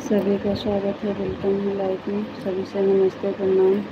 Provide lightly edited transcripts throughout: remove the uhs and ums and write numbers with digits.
सभी का स्वागत है, वेलकम है लाइफ में। सभी से नमस्ते, प्रणाम।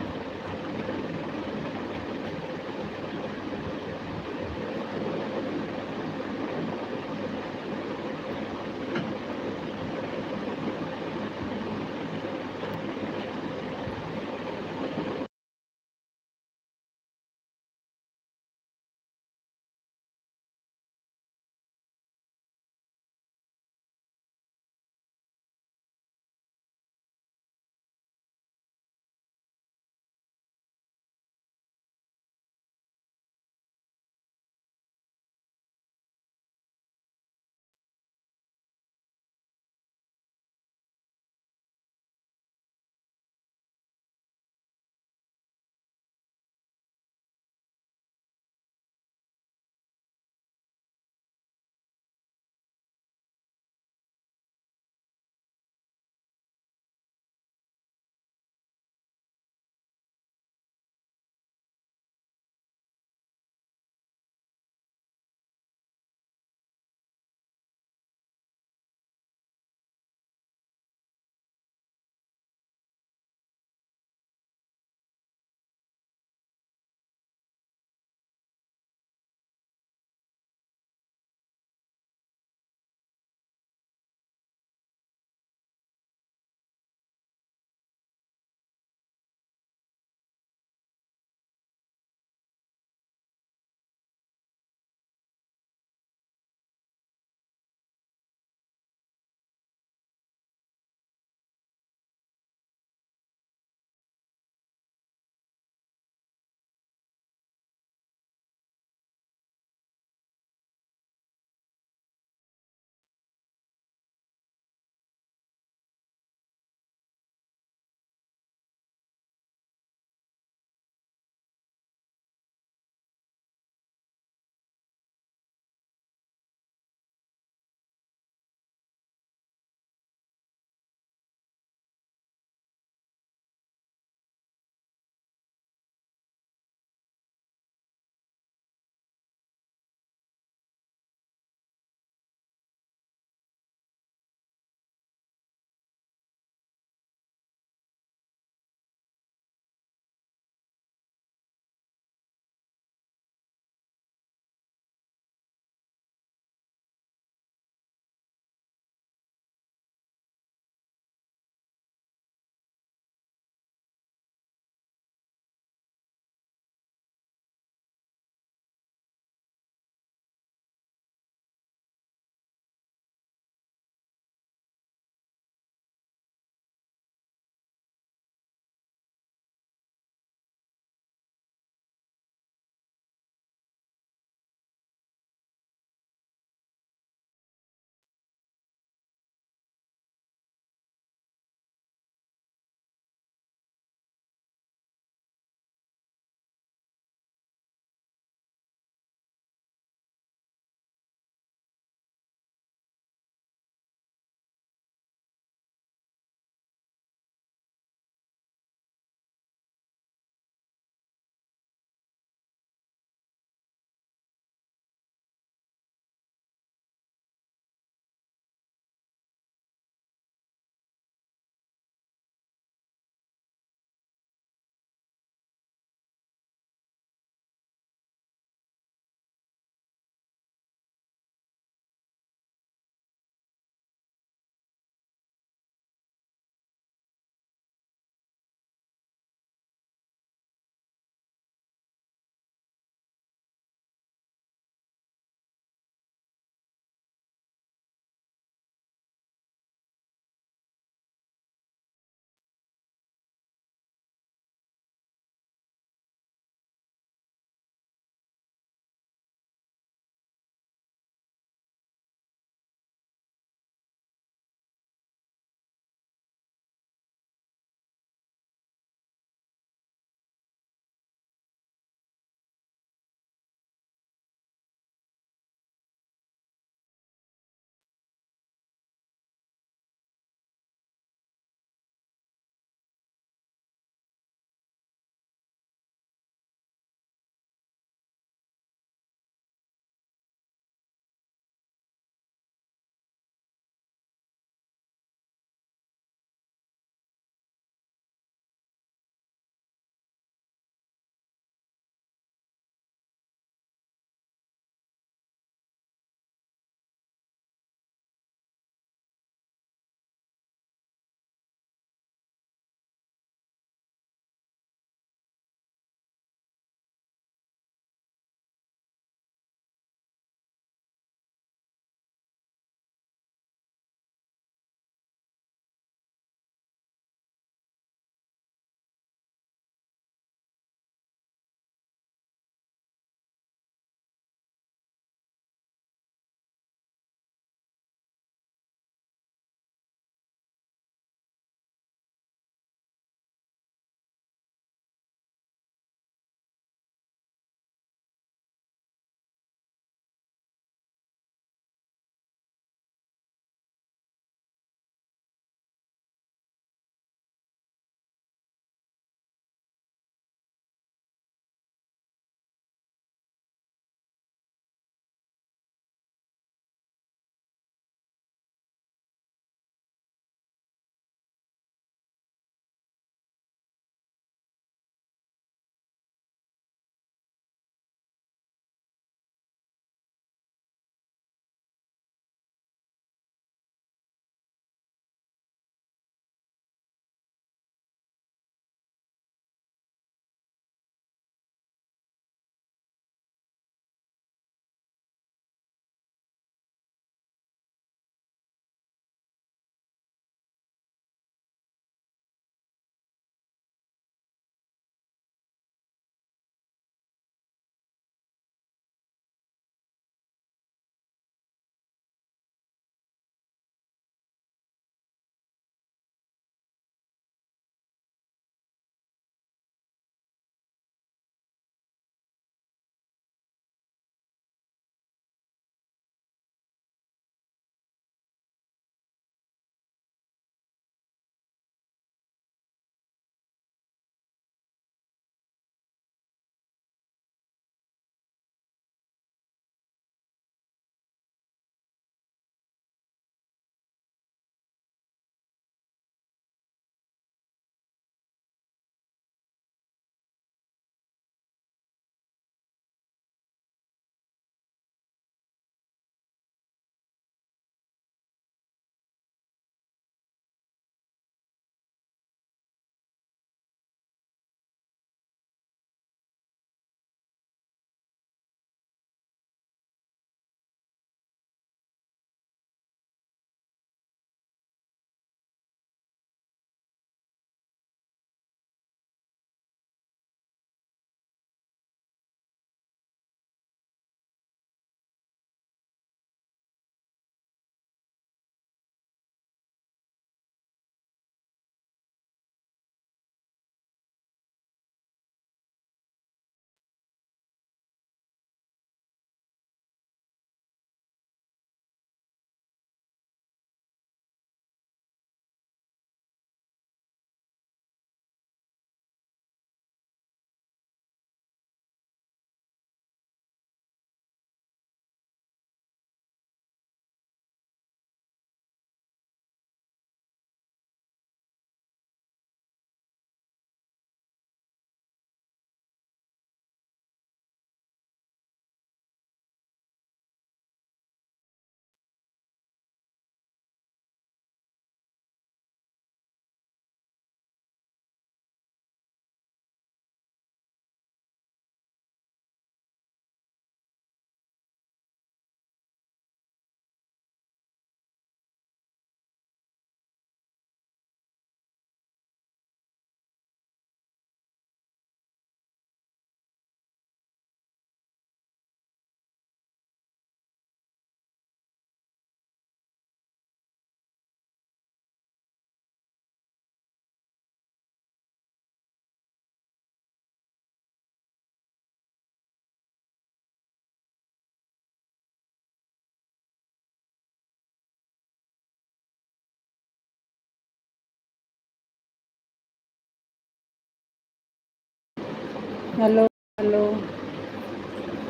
हेलो हेलो,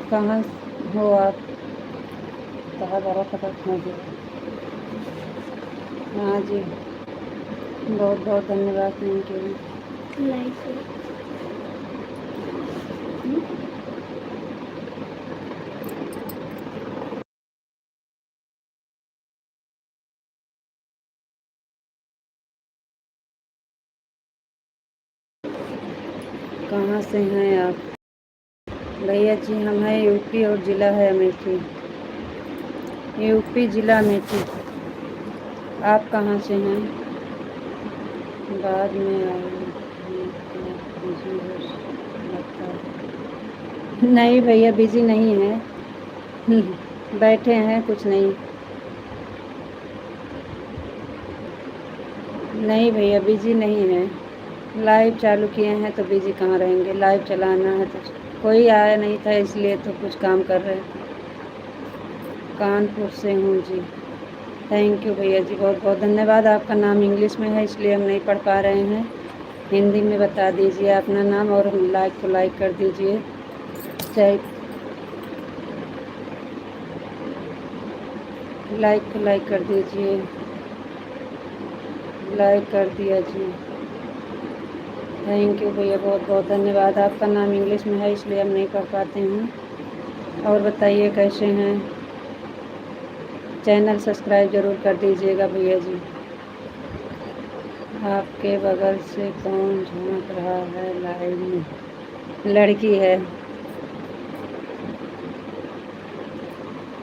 कहाँ हो आप? कहाँ बड़ा खतरनाक है जी। हाँ जी, बहुत बहुत धन्यवाद, थैंक यू। कहाँ से हैं आप? भैया जी हम हैं यूपी और ज़िला है अमेठी। यूपी ज़िला अमेठी। आप कहाँ से हैं? बाद में आए बिजी हो लगता है। नहीं भैया बिजी नहीं है। बैठे हैं, कुछ नहीं। नहीं भैया बिजी नहीं है। लाइव चालू किए हैं तो बिजी कहाँ रहेंगे, लाइव चलाना है तो। कोई आया नहीं था इसलिए तो कुछ काम कर रहे थे। कानपुर से हूँ जी। थैंक यू भैया जी, बहुत बहुत धन्यवाद। आपका नाम इंग्लिश में है इसलिए हम नहीं पढ़ पा रहे हैं। हिंदी में बता दीजिए अपना नाम और लाइक को लाइक कर दीजिए। चाहे लाइक को लाइक कर दीजिए। लाइक कर दिया जी। थैंक यू भैया, बहुत बहुत धन्यवाद। आपका नाम इंग्लिश में है इसलिए हम नहीं पढ़ पाते हैं। और बताइए कैसे हैं? चैनल सब्सक्राइब ज़रूर कर दीजिएगा भैया जी। आपके बगल से कौन झाँक रहा है लाइव में? लड़की है।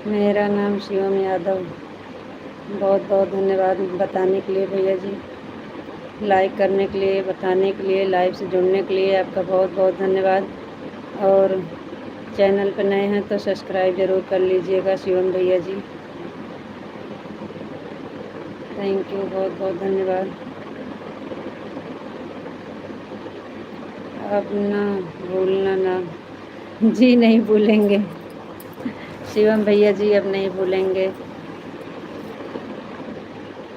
मेरा नाम शिवम यादव। बहुत बहुत धन्यवाद बताने के लिए भैया जी, लाइक करने के लिए, बताने के लिए, लाइव से जुड़ने के लिए आपका बहुत बहुत धन्यवाद। और चैनल पर नए हैं तो सब्सक्राइब ज़रूर कर लीजिएगा शिवम भैया जी। थैंक यू, बहुत बहुत धन्यवाद। अब ना भूलना ना। जी नहीं भूलेंगे शिवम भैया जी, अब नहीं भूलेंगे।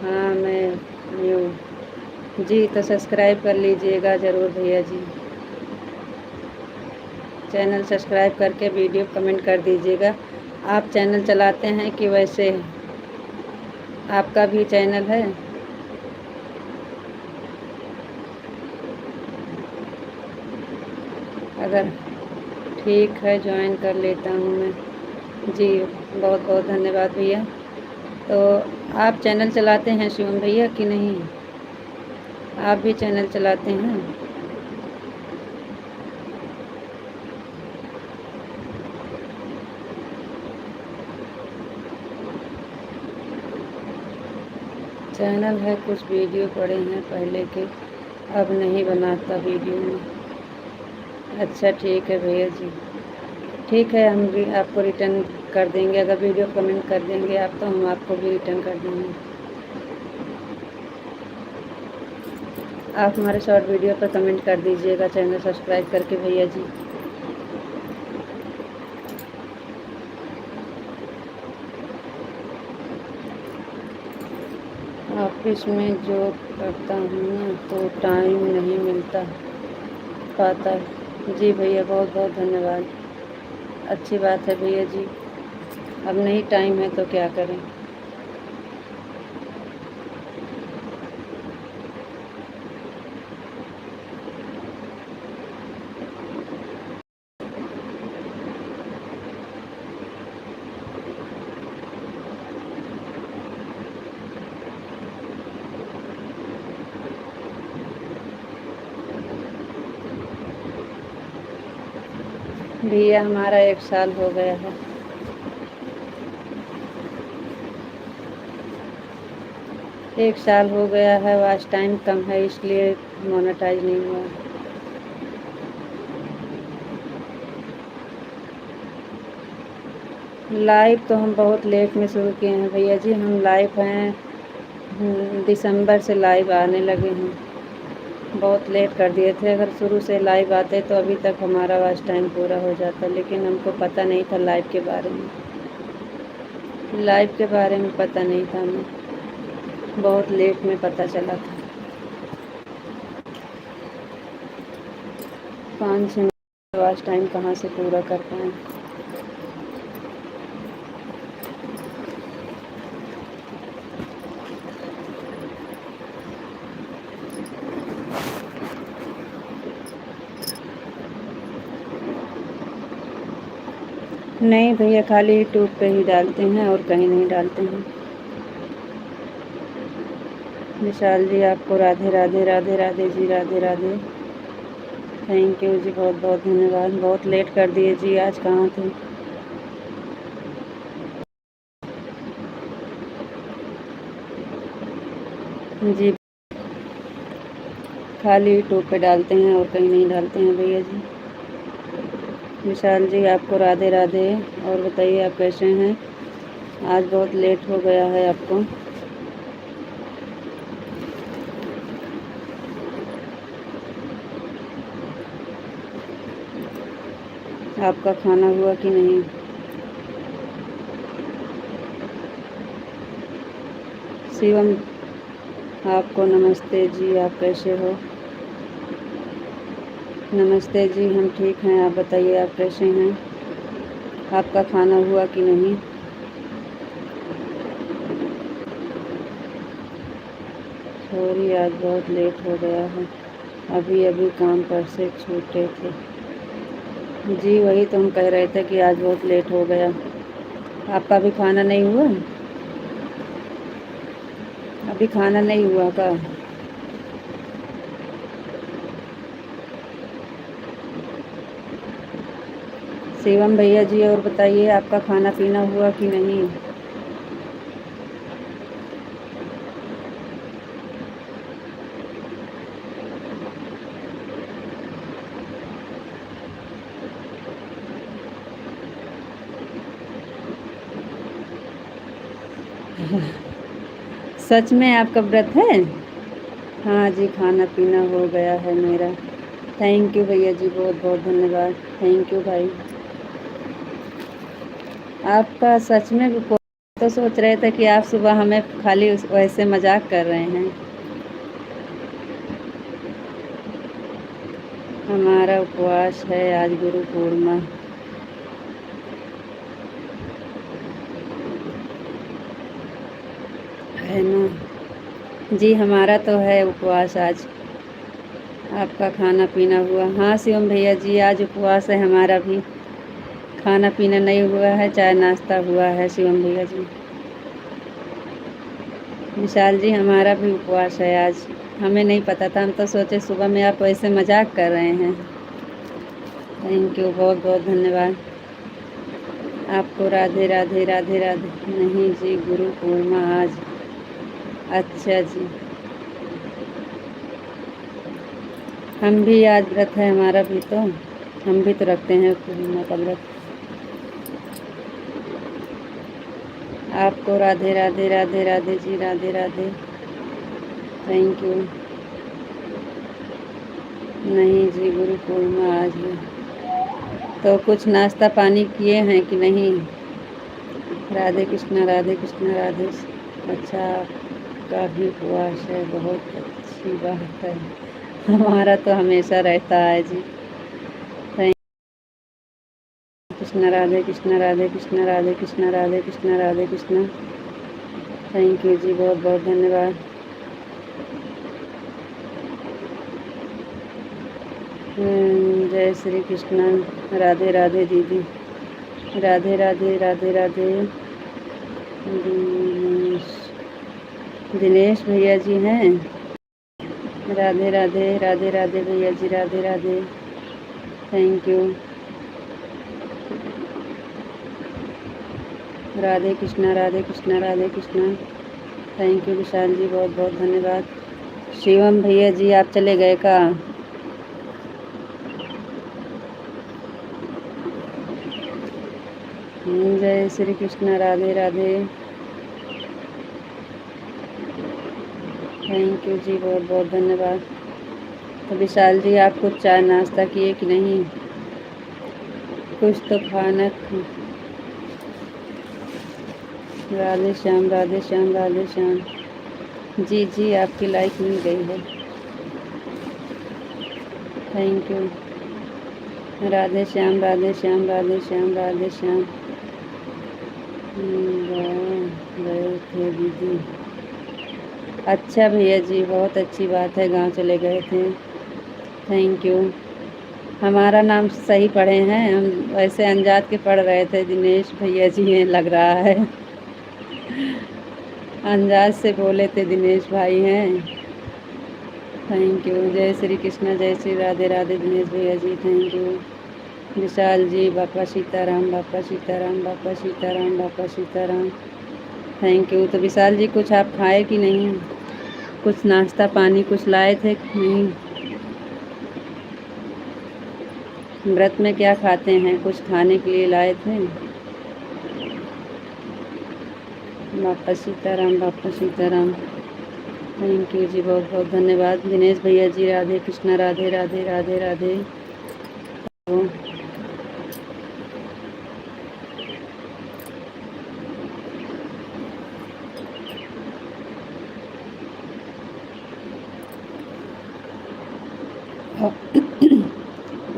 हाँ मैं न्यू जी, तो सब्सक्राइब कर लीजिएगा ज़रूर भैया जी। चैनल सब्सक्राइब करके वीडियो कमेंट कर दीजिएगा। आप चैनल चलाते हैं कि वैसे आपका भी चैनल है? अगर ठीक है ज्वाइन कर लेता हूँ मैं जी। बहुत बहुत धन्यवाद भैया। तो आप चैनल चलाते हैं शिवम भैया कि नहीं? आप भी चैनल चलाते हैं? चैनल है, कुछ वीडियो पड़े हैं पहले के, अब नहीं बनाता वीडियो में। अच्छा ठीक है भैया जी, ठीक है। हम भी आपको रिटर्न कर देंगे, अगर वीडियो कमेंट कर देंगे आप तो हम आपको भी रिटर्न कर देंगे। आप हमारे शॉर्ट वीडियो पर कमेंट कर दीजिएगा चैनल सब्सक्राइब करके भैया जी। ऑफिस में जॉब करता हूँ ना तो टाइम नहीं मिलता पाता। जी भैया, बहुत बहुत धन्यवाद। अच्छी बात है भैया जी, अब नहीं टाइम है तो क्या करें। भैया हमारा 1 साल हो गया है। एक साल हो गया है, वॉच टाइम कम है इसलिए मोनेटाइज नहीं हुआ। लाइव तो हम बहुत लेट में शुरू किए हैं भैया जी। हम लाइव हैं दिसंबर से लाइव आने लगे हैं। बहुत लेट कर दिए थे, अगर शुरू से लाइव आते तो अभी तक हमारा वॉच टाइम पूरा हो जाता, लेकिन हमको पता नहीं था लाइव के बारे में। लाइव के बारे में पता नहीं था हमें, बहुत लेट में पता चला था। 5-6 पास टाइम कहाँ से पूरा कर पाएँ। नहीं भैया, खाली यूट्यूब पे ही डालते हैं और कहीं नहीं डालते हैं। विशाल जी, आपको राधे राधे, राधे राधे जी, राधे राधे। थैंक यू जी, बहुत बहुत धन्यवाद। बहुत लेट कर दिए जी, आज कहाँ थे। जी, खाली यूट्यूब पे डालते हैं और कहीं नहीं डालते हैं भैया जी। विशाल जी, आपको राधे राधे। और बताइए आप कैसे हैं। आज बहुत लेट हो गया है आपको। आपका खाना हुआ कि नहीं। शिवम, आपको नमस्ते जी, आप कैसे हो। नमस्ते जी, हम ठीक हैं, आप बताइए आप कैसे हैं। आपका खाना हुआ कि नहीं। सॉरी, आज बहुत लेट हो गया है, अभी अभी काम पर से छूटे थे। जी, वही तो हम कह रहे थे कि आज बहुत लेट हो गया। आपका भी खाना नहीं हुआ। अभी खाना नहीं हुआ का। शिवम भैया जी, और बताइए आपका खाना पीना हुआ कि नहीं। सच में आपका व्रत है। हाँ जी, खाना पीना हो गया है मेरा। थैंक यू भैया जी, बहुत बहुत धन्यवाद। थैंक यू भाई। आपका सच में भी तो सोच रहे थे कि आप सुबह हमें खाली वैसे मजाक कर रहे हैं। हमारा उपवास है, आज गुरु पूर्णिमा है ना। जी, हमारा तो है उपवास आज। आपका खाना पीना हुआ। हाँ शिवम भैया जी, आज उपवास है हमारा भी। खाना पीना नहीं हुआ है, चाय नाश्ता हुआ है शिवम भैया जी। विशाल जी, हमारा भी उपवास है आज। हमें नहीं पता था, हम तो सोचे सुबह में आप ऐसे मजाक कर रहे हैं। थैंक यू, बहुत बहुत धन्यवाद। आपको राधे राधे, राधे राधे। नहीं जी, गुरु पूर्णिमा आज। अच्छा जी, हम भी आज व्रत है हमारा भी, तो हम भी तो रखते हैं पूर्णिमा का व्रत। आपको राधे राधे, राधे राधे जी, राधे राधे। Thank you. नहीं जी, गुरु पूर्णिमा आज है। तो कुछ नाश्ता पानी किए हैं कि नहीं। राधे कृष्णा, राधे कृष्णा, राधे। अच्छा, आपका भी उपवास है, बहुत अच्छी बात है। हमारा तो हमेशा रहता है जी। Thank Krishna, Radhe Krishna, Radhe Krishna, Radhe Krishna, Radhe Krishna, Radhe Krishna. Thank you जी, बहुत बहुत धन्यवाद। जय श्री कृष्णा। राधे राधे दीदी। राधे राधे, राधे राधे। दिनेश, दिनेश भैया जी हैं। राधे राधे, राधे राधे भैया जी, Radhe Radhe. Thank you. Radhe Krishna, Radhe Krishna, Radhe Krishna. Thank you Vishal ji, बहुत बहुत धन्यवाद। शिवम भैया जी, आप चले गए का। जय श्री कृष्णा, राधे राधे। थैंक यू जी, बहुत बहुत धन्यवाद। तो विशाल जी, आप कुछ चाय नाश्ता किए कि नहीं। कुछ तो खाना। राधे श्याम, राधे श्याम, राधे श्याम। जी जी, आपकी लाइक मिल गई है। Thank you. राधे श्याम, राधे श्याम, राधे श्याम, राधे श्याम। गए थे दीदी। अच्छा भैया जी, बहुत अच्छी बात है, गांव चले गए थे। Thank you. हमारा नाम सही पढ़े हैं, हम वैसे अनजात के पढ़ रहे थे। दिनेश भैया जी हैं लग रहा है। अनजात से बोले थे दिनेश भाई हैं। Thank you. जय श्री कृष्णा, जय श्री राधे राधे दिनेश भैया जी, थैंक यू। विशाल जी, बापा सीताराम, बापा सीताराम, बापा सीताराम, बापा सीताराम, थैंक यू। तो विशाल जी, कुछ आप खाए कि नहीं? कुछ नाश्ता पानी कुछ लाए थे कि नहीं? व्रत में क्या खाते हैं? कुछ खाने के लिए लाए थे? बापा सीताराम, बापा सीताराम, थैंक यू जी, बहुत बहुत धन्यवाद। दिनेश भैया जी, राधे कृष्णा, राधे राधे राधे राधे।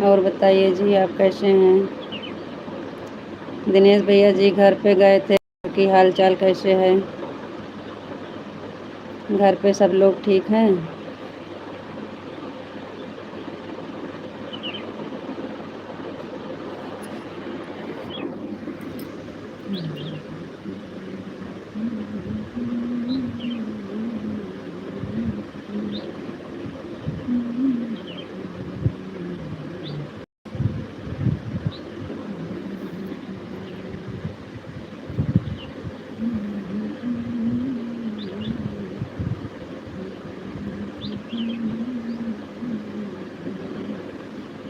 और बताइए जी, आप कैसे हैं? दिनेश भैया जी घर पे गए थे, की हाल चाल कैसे है? घर पे सब लोग ठीक हैं?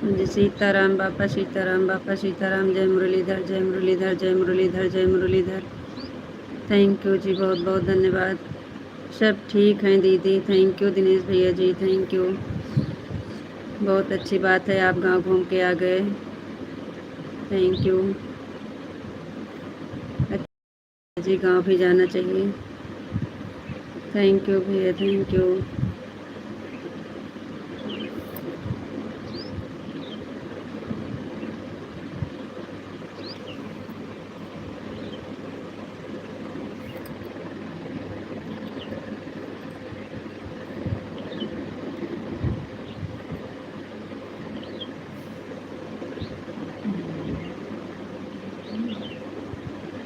जी सीताराम, बापा सीताराम, बापा सीताराम, जय मुरलीधर, जय मुरलीधर, जय मुरलीधर, जय मुरलीधर, थैंक यू जी, बहुत बहुत धन्यवाद। सब ठीक हैं दीदी, थैंक यू। दिनेश भैया जी, थैंक यू। बहुत अच्छी बात है, आप गांव घूम के आ गए, थैंक यू। अच्छा जी, गांव भी जाना चाहिए, थैंक यू भैया, थैंक यू।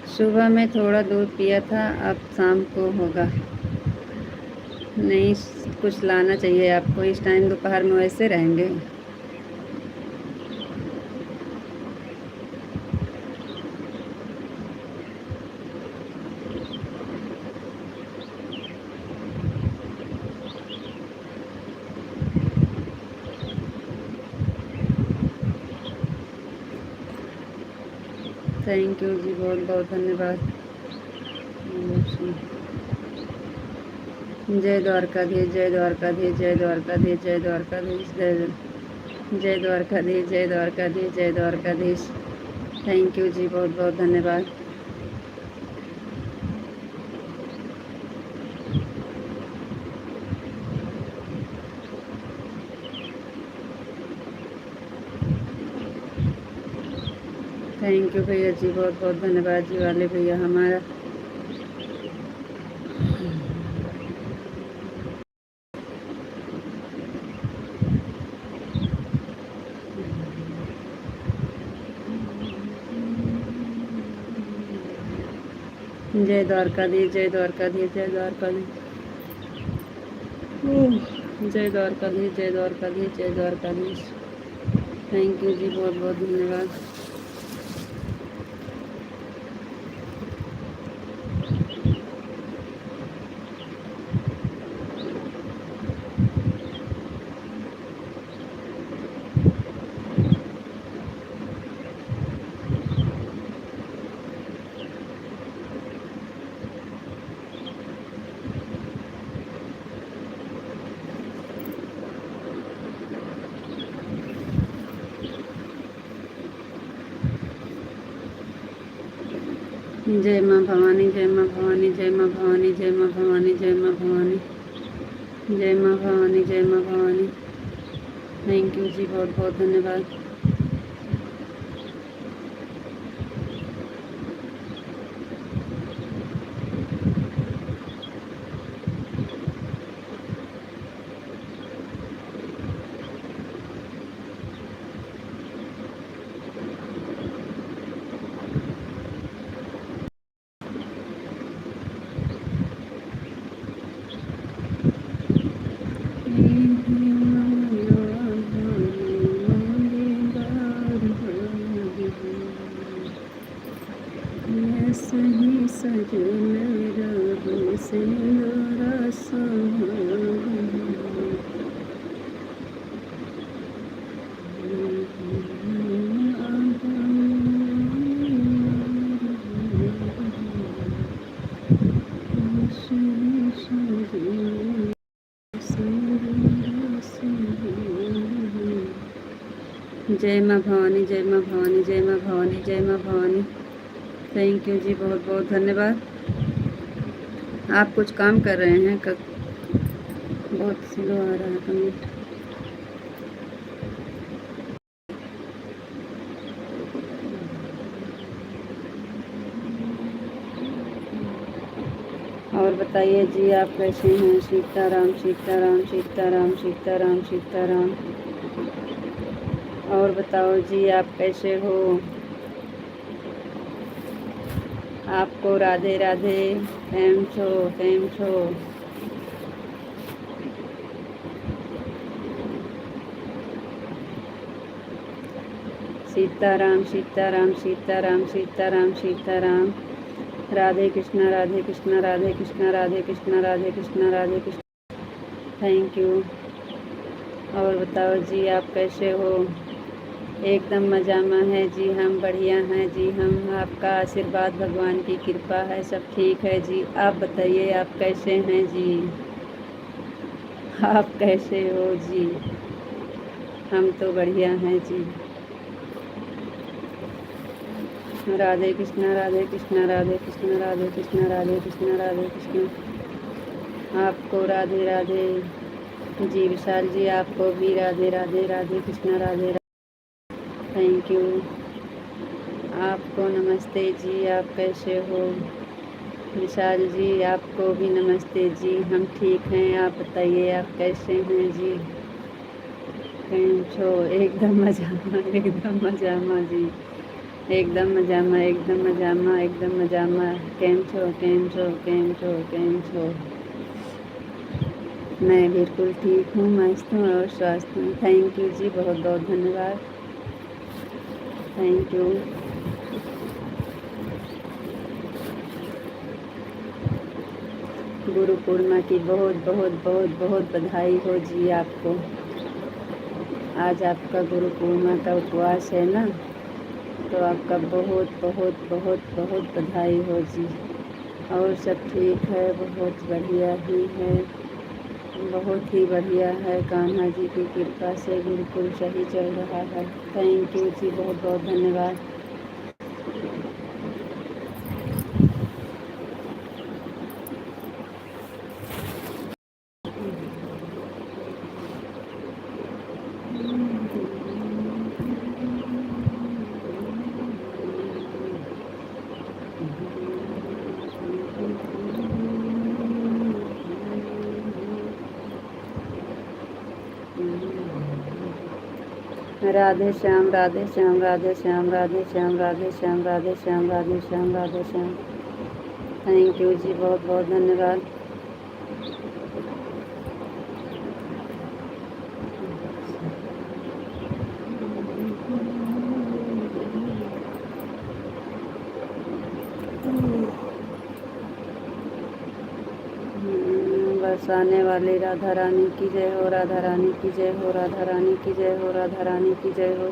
सुबह में थोड़ा दूध पिया था, अब शाम को होगा। नहीं, कुछ लाना चाहिए आपको, इस टाइम दोपहर में वैसे रहेंगे। थैंक यू जी, बहुत बहुत धन्यवाद। जय द्वारकाधीश, जय द्वारकाधीश, जय द्वारकाधीश, जय द्वारकाधीश, जय द्वारकाधीश, जय द्वारकाधीश, जय द्वारकाधीश, थैंक यू जी, बहुत बहुत धन्यवाद। थैंक यू भैया जी, बहुत बहुत धन्यवाद जी वाले भैया हमारा। जय द्वारकाधीश, जय द्वारकाधीश, जय द्वारकाधीश, जय द्वारकाधीश, जय द्वारकाधीश, जय द्वारकाधीश, थैंक यू जी, बहुत बहुत धन्यवाद। जय माँ भवानी, जय माँ भवानी, जय माँ भवानी, जय माँ भवानी, जय माँ भवानी, जय माँ भवानी, जय माँ भवानी, थैंक यू जी, बहुत बहुत धन्यवाद। सजन रब से नाराज़ जय माँ भवानी, जय माँ भवानी, जय माँ भवानी, जय माँ भवानी। थैंक यू जी, बहुत बहुत धन्यवाद। आप कुछ काम कर रहे हैं? बहुत स्लो आ रहा है कमेंट। और बताइए जी, आप कैसे हैं? सीताराम सीताराम सीताराम सीताराम सीताराम। और बताओ जी, आप कैसे हो? आपको राधे राधे। केम छो, केम छो? सीताराम सीताराम सीताराम सीताराम सीताराम। राधे कृष्णा राधे कृष्णा राधे कृष्णा राधे कृष्णा राधे कृष्णा राधे कृष्णा। Thank you. और बताओ जी, आप कैसे हो? एकदम मज़ा में है जी, हम बढ़िया हैं जी। हम आपका आशीर्वाद, भगवान की कृपा है, सब ठीक है जी। आप बताइए, आप कैसे हैं जी? आप कैसे हो जी? हम तो बढ़िया हैं जी। राधे कृष्णा राधे कृष्णा राधे कृष्णा राधे कृष्णा राधे कृष्णा राधे कृष्णा। आपको राधे राधे जी। विशाल जी, आपको भी राधे राधे। राधे कृष्णा राधे राधे। Thank you. आपको नमस्ते जी, आप कैसे हो? विशाल जी, आपको भी नमस्ते जी। हम ठीक हैं, आप बताइए, आप कैसे हैं जी? केम छो? एकदम मजामा, एकदम मजामा जी। एकदम मजामा, एकदम मजामा, एकदम मजामा। केम छो, केम छो, केम छो, केम छो? मैं बिल्कुल ठीक हूँ, मस्त हूँ और स्वस्थ हूँ। थैंक यू जी, बहुत बहुत धन्यवाद। Thank you. गुरु पूर्णिमा की बहुत बहुत बहुत बहुत बधाई हो जी आपको। आज आपका गुरु पूर्णिमा का उपवास है ना, तो आपका बहुत बहुत बहुत बहुत बधाई हो जी। और सब ठीक है, बहुत बढ़िया ही है, बहुत ही बढ़िया है। कान्हा जी की कृपा से बिल्कुल सही चल रहा है। थैंक यू जी, बहुत बहुत धन्यवाद। राधे श्याम राधे श्याम राधे श्याम राधे श्याम राधे श्याम राधे श्याम राधे श्याम राधे श्याम। थैंक यू जी, बहुत बहुत धन्यवाद। बरसाने वाली राधा रानी की जय हो, राधा रानी की जय हो, राधा रानी की जय हो, राधा रानी की जय हो,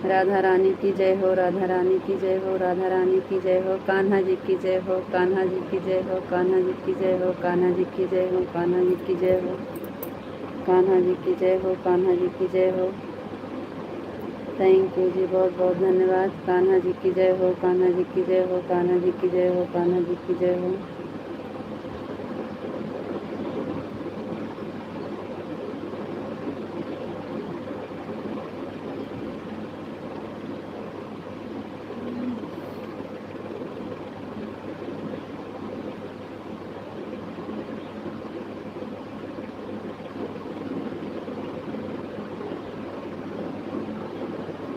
राधा रानी की जय हो, राधा रानी की जय हो, राधा रानी की जय हो। कान्हा जी की जय हो, कान्हा जी की जय हो, कान्हा जी की जय हो, कान्हा जी की जय हो, कान्हा जी की जय हो, कान्हा जी की जय हो, कान्हा जी की जय हो। थैंक यू जी, बहुत बहुत धन्यवाद। कान्हा जी की जय हो, कान्हा जी की जय हो, कान्हा जी की जय हो, कान्हा जी की जय हो।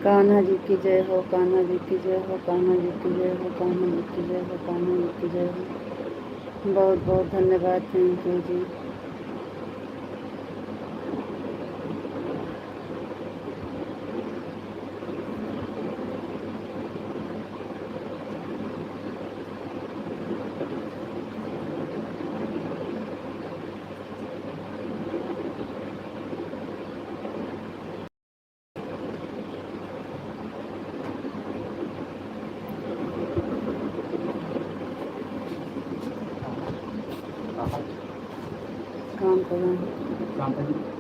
कान्हा जी की जय हो, कान्हा जी की जय हो, कान्हा जी की जय हो, कान्हा जी की जय हो, कान्हा जी की जय हो। बहुत बहुत धन्यवाद। थैंक यू जी। काम कर रहे हैं।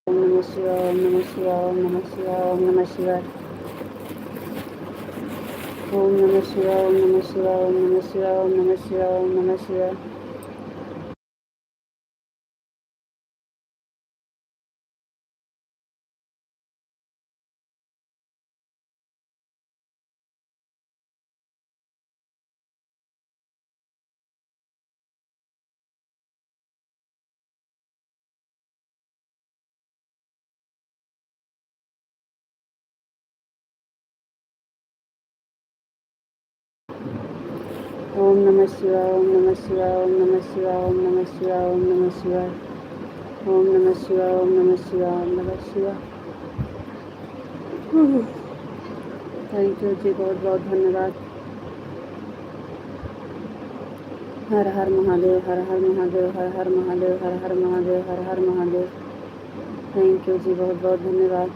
ओम नमः शिवाय, ओम नमः शिवाय, ओम नमः शिवाय, ओम नमः शिवाय, ओम नमः शिवाय, ओम नमः शिवाय, ओम नमः शिवाय, ओम नमः शिवाय, ओम नमः शिवाय। ओम नमः शिवाय, ओम नमः शिवाय, ओम नमः शिवाय, ओम नमः शिवाय, ओम नमः शिवाय, ओम नमः शिवाय, ओम नमः शिवाय, ओम नमः शिवाय। थैंक यू जी, बहुत बहुत धन्यवाद। हर हर महादेव, हर हर महादेव, हर हर महादेव, हर हर महादेव, हर हर महादेव। थैंक यू जी, बहुत बहुत धन्यवाद।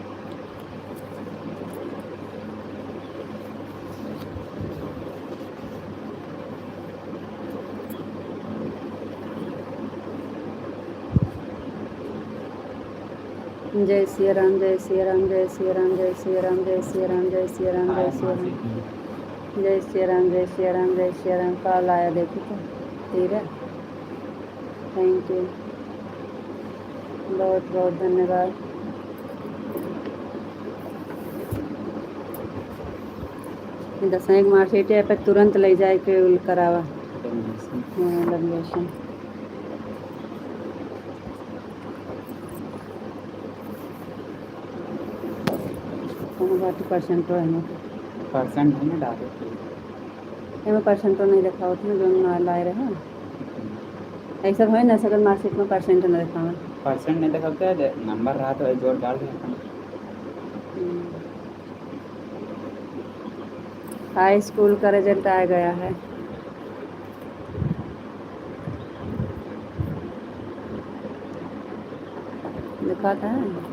जय सिया राम, जय सिया राम, जय सिया राम, जय सिया राम, जय सिया राम, जय सिया राम, जय सिया राम, जय सिया राम, जय सिया राम, जय सिया राम। कॉल आया देखो तो, ठीक है। थैंक यू, बहुत बहुत धन्यवाद। दसवें मार्कशीट पे तुरंत ले जाए के करावा लैमिनेशन। परसेंट है ना, परसेंट है ना डाले एमें परसेंट नहीं देखा उतना जो ना लाए रहे ऐसा है ना, सकल मार्कशीट में परसेंट नहीं देखा मैं परसेंट नहीं दिखाते है, नंबर रहा तो जोड़ डाल देता। हाई स्कूल का रिजल्ट आ गया है। दिखाता है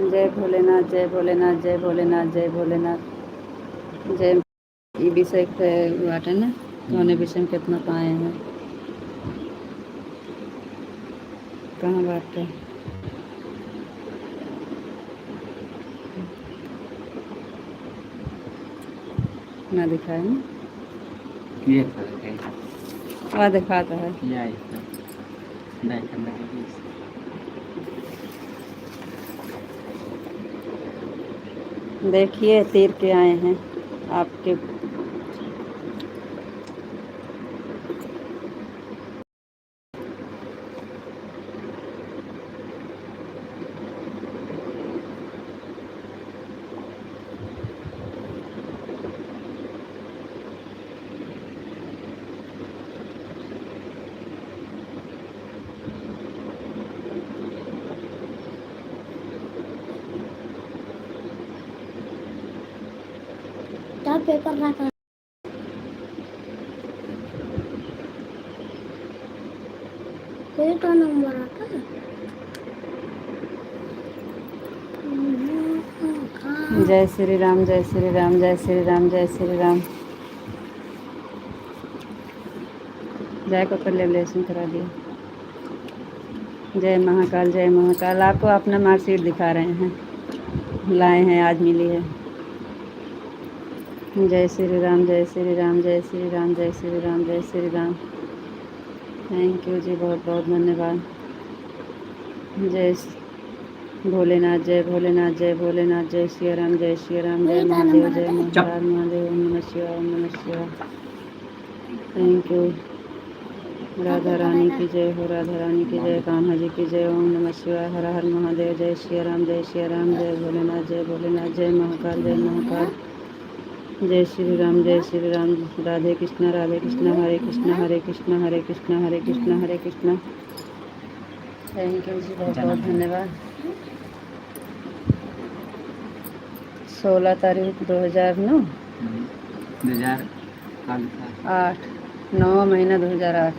जय भोलेनाथ, जय भोलेनाथ, जय भोलेनाथ, जय भोलेनाथ, जय। ये विषय बाटे ना, कौन विषय में कितना पाए हैं, कहाँ बात है ना दिखाए ना, ये वहाँ दिखाता है। देखिए तीर के आए हैं आपके। क्या पेपर रखा, कोई तो नंबर आता है। जय श्री राम, जय श्री राम, जय श्री राम, जय श्री राम। जय को कर लेवलेशन करा दिया। जय महाकाल, जय महाकाल। आपको अपना मार्कशीट दिखा रहे हैं, लाए हैं, आज मिली है। जय श्री राम, जय श्री राम, जय श्री राम, जय श्री राम, जय श्री राम। थैंक यू जी, बहुत बहुत धन्यवाद। जय भोलेनाथ, जय भोलेनाथ, जय भोलेनाथ, जय श्री राम, जय श्री राम, जय महादेव, जय महाराज महादेव, ओम नमः शिवाय, ओम नमः शिवाय। Thank you. राधा रानी की जय हो, राधा रानी की जय, कान्हा जी की जय। ओम नमः शिवाय, हर हर महादेव, जय श्री राम, जय श्री राम, जय भोलेनाथ, जय भोलेनाथ, जय महाकाल, जय महाकाल। जय श्री राम, जय श्री राम। राधे कृष्णा, राधे कृष्णा, हरे कृष्णा, हरे कृष्णा, हरे कृष्णा, हरे कृष्णा, हरे कृष्णा। थैंक यू जी, बहुत बहुत धन्यवाद। 16 तारीख 2009 2008 9 महीना 2008।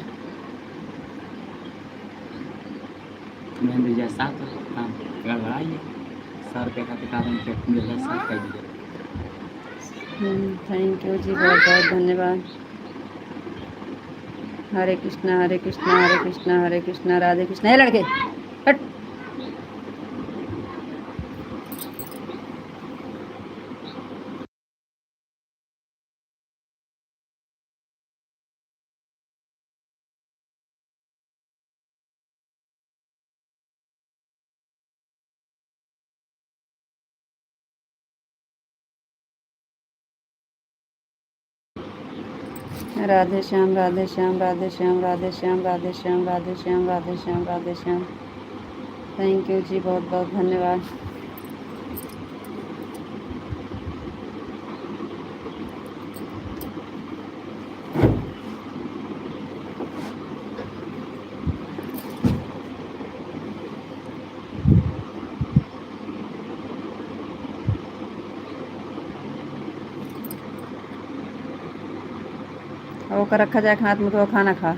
मेहंदी जैसा तो काम गड़बड़ाइए 100 रुपये का काम मिले 7 का दिए थैंक यू जी, बहुत बहुत धन्यवाद। हरे कृष्णा हरे कृष्णा हरे कृष्णा हरे कृष्णा राधे कृष्णा। ये लड़के हट। राधे श्याम राधे श्याम राधे श्याम राधे श्याम राधे श्याम राधे श्याम राधे श्याम राधे श्याम। थैंक यू जी, बहुत बहुत धन्यवाद। वो कर रखा जाए हाथ में तो खाना खा।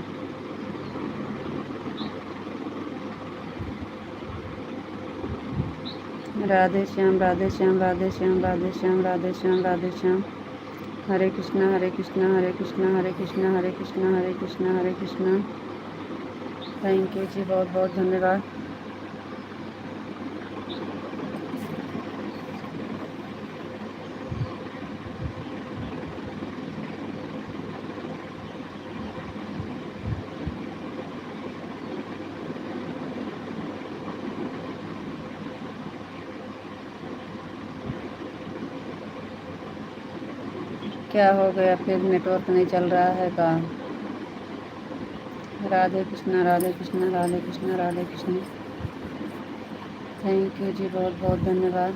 राधे श्याम राधे श्याम राधे श्याम राधे श्याम राधे श्याम राधे श्याम। हरे कृष्णा हरे कृष्णा हरे कृष्णा हरे कृष्णा हरे कृष्णा हरे कृष्णा हरे कृष्णा। थैंक यू जी, बहुत बहुत धन्यवाद। क्या हो गया फिर, नेटवर्क नहीं चल रहा है का? राधे कृष्णा राधे कृष्णा राधे कृष्णा राधे कृष्णा। थैंक यू जी, बहुत बहुत धन्यवाद।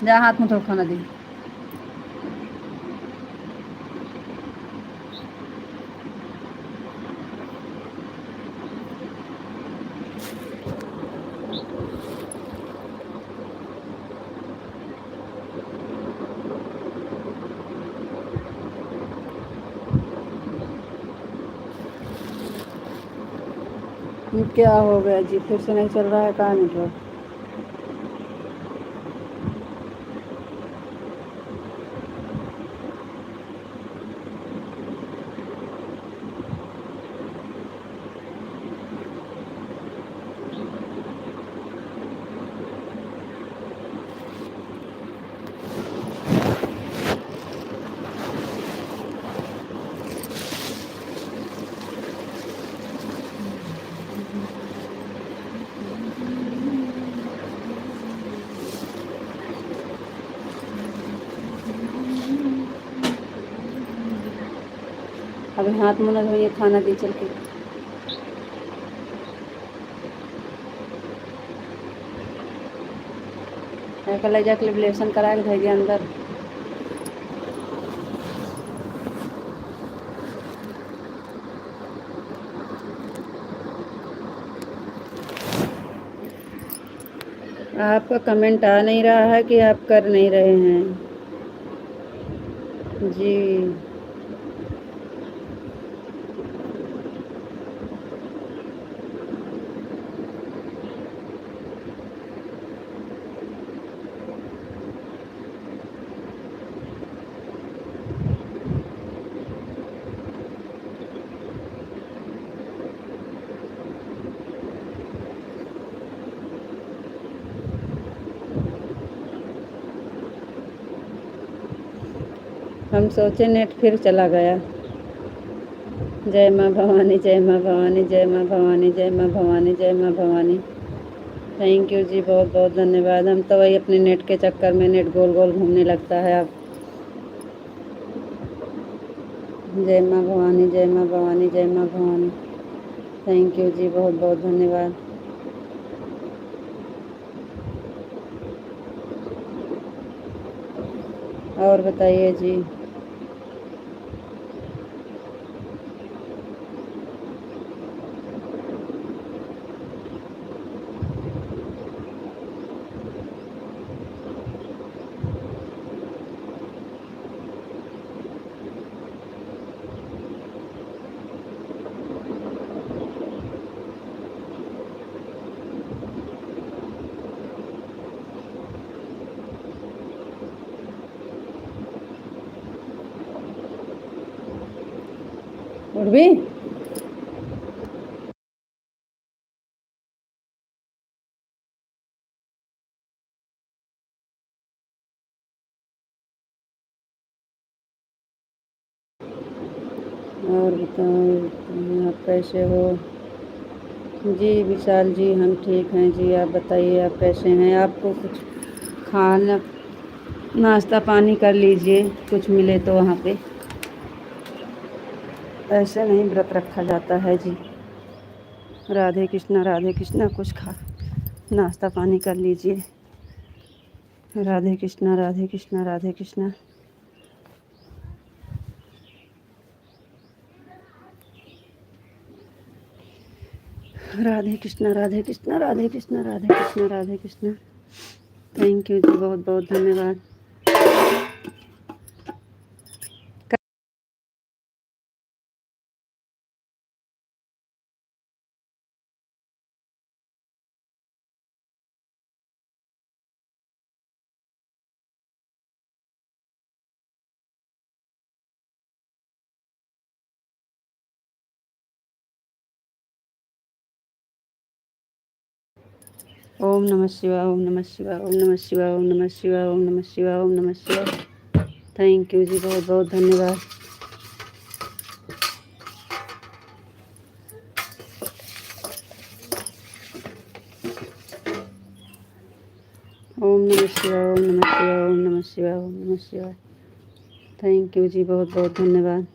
जा हाथ में थोड़ा खाना दी। क्या हो गया जी, फिर से नहीं चल रहा है का नेटवर्क? अभी हाथ मुँह न धोइए, खाना दी चल के। कल जाके लिबलेशन करा के भेजिए अंदर। आपका कमेंट आ नहीं रहा है कि आप कर नहीं रहे हैं जी। हम सोचे नेट फिर चला गया। जय माँ भवानी जय माँ भवानी जय माँ भवानी जय माँ भवानी जय माँ भवानी। थैंक यू जी, बहुत बहुत धन्यवाद। हम तो वही अपने नेट के चक्कर में नेट गोल गोल घूमने लगता है। आप जय माँ भवानी जय माँ भवानी जय माँ भवानी। थैंक यू जी, बहुत बहुत धन्यवाद। और बताइए जी। उठ भी और बताओ आप कैसे हो? जी विशाल जी हम ठीक हैं जी। आप बताइए आप कैसे हैं? आपको कुछ खाना नाश्ता पानी कर लीजिए, कुछ मिले तो वहाँ पे। ऐसे नहीं व्रत रखा जाता है जी। राधे कृष्णा कुछ खा नाश्ता पानी कर लीजिए। राधे कृष्णा राधे कृष्णा राधे कृष्णा। राधे कृष्णा राधे कृष्णा राधे कृष्णा राधे कृष्णा राधे कृष्णा। थैंक यू जी, बहुत बहुत धन्यवाद। ओम नमः शिवाय ओम नमः शिवाय ओम नमः शिवाय ओम नमः शिवाय ओम नमः शिवाय ओम नमः शिवाय। थैंक यू जी, बहुत बहुत धन्यवाद। ओम नमः शिवाय ओम नमः शिवाय ओम नमः शिवाय ओम नमः शिवाय। थैंक यू जी, बहुत बहुत धन्यवाद।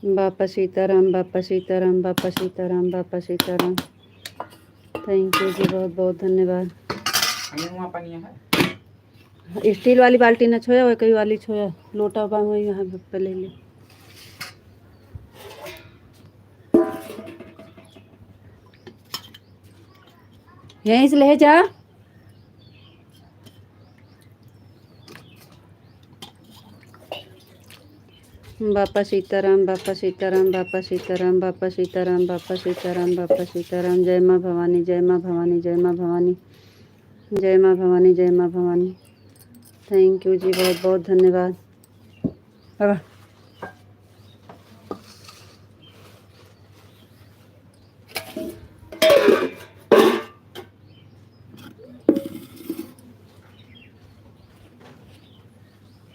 बापा सीताराम बापा सीताराम बापा सीताराम बापा सीताराम। थैंक यू जी, बहुत बहुत धन्यवाद। स्टील वाली बाल्टी न छोया वो कई वाली छोया लोटा बा हुई यहाँ पे ले ले। यहीं से ले जा। बापा सीताराम बापा सीताराम बापा सीताराम बापा सीताराम बापा सीताराम बापा सीताराम। जय माँ भवानी जय माँ भवानी जय माँ भवानी जय माँ भवानी जय माँ भवानी। थैंक यू जी, बहुत बहुत धन्यवाद।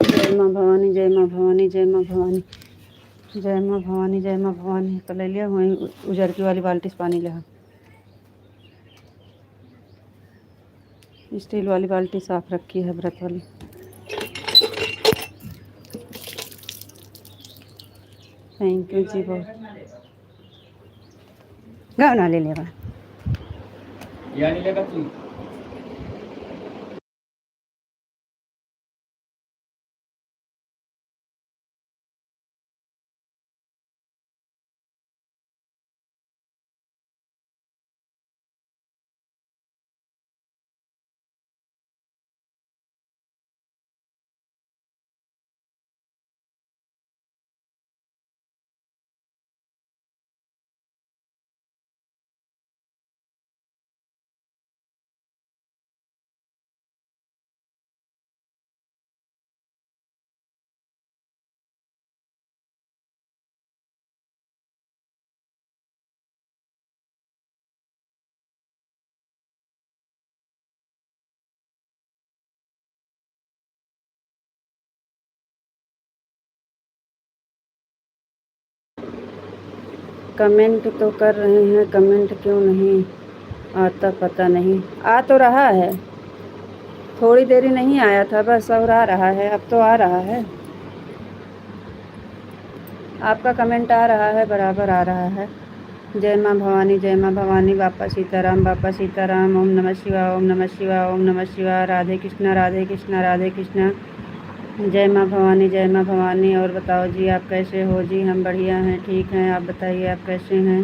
जय माँ भवानी जय माँ भवानी जय माँ भवानी जय माँ भवानी जय माँ भवानी। तो ले लिया वहीं उजरकी वाली बाल्टी से पानी ले। स्टील वाली बाल्टी साफ रखी है व्रत वाली। थैंक यू जी, बहुत गाना ले लिया। कमेंट तो कर रहे हैं, कमेंट क्यों नहीं आता पता नहीं। आ तो रहा है, थोड़ी देरी नहीं आया था बस, और आ रहा है, अब तो आ रहा है। आपका कमेंट आ रहा है, बराबर आ रहा है। जय माँ भवानी जय माँ भवानी बापा सीताराम बापा सीताराम। ओम नमः शिवाय ओम नमः शिवाय ओम नमः शिवाय। राधे कृष्णा राधे कृष्णा राधे कृष्णा। जय माँ भवानी जय माँ भवानी। और बताओ जी आप कैसे हो? जी हम बढ़िया हैं, ठीक हैं। आप बताइए आप कैसे हैं?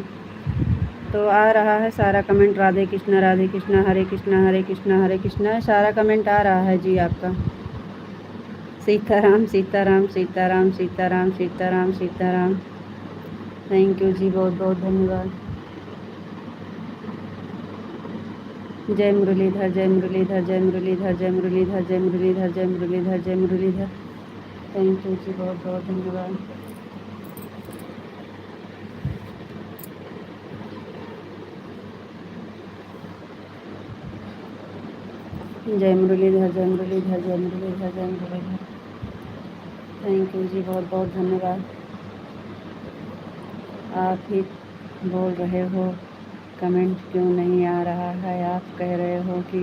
तो आ रहा है सारा कमेंट राधे कृष्णा हरे कृष्णा हरे कृष्णा हरे कृष्णा, सारा कमेंट आ रहा है जी आपका। सीताराम सीताराम सीताराम सीताराम सीताराम सीताराम, थैंक यू जी, बहुत बहुत धन्यवाद। जय मुरलीधर जय मुरलीधर जय मुरलीधर जय मुरलीधर जय मुरलीधर जय मुरलीधर जय मुरलीधर, थैंक यू जी, बहुत बहुत धन्यवाद। जय मुरलीधर जय मुरलीधर जय मुरलीधर जय मुरलीधर, थैंक यू जी, बहुत बहुत धन्यवाद। आप ही बोल रहे हो कमेंट क्यों नहीं आ रहा है, आप कह रहे हो कि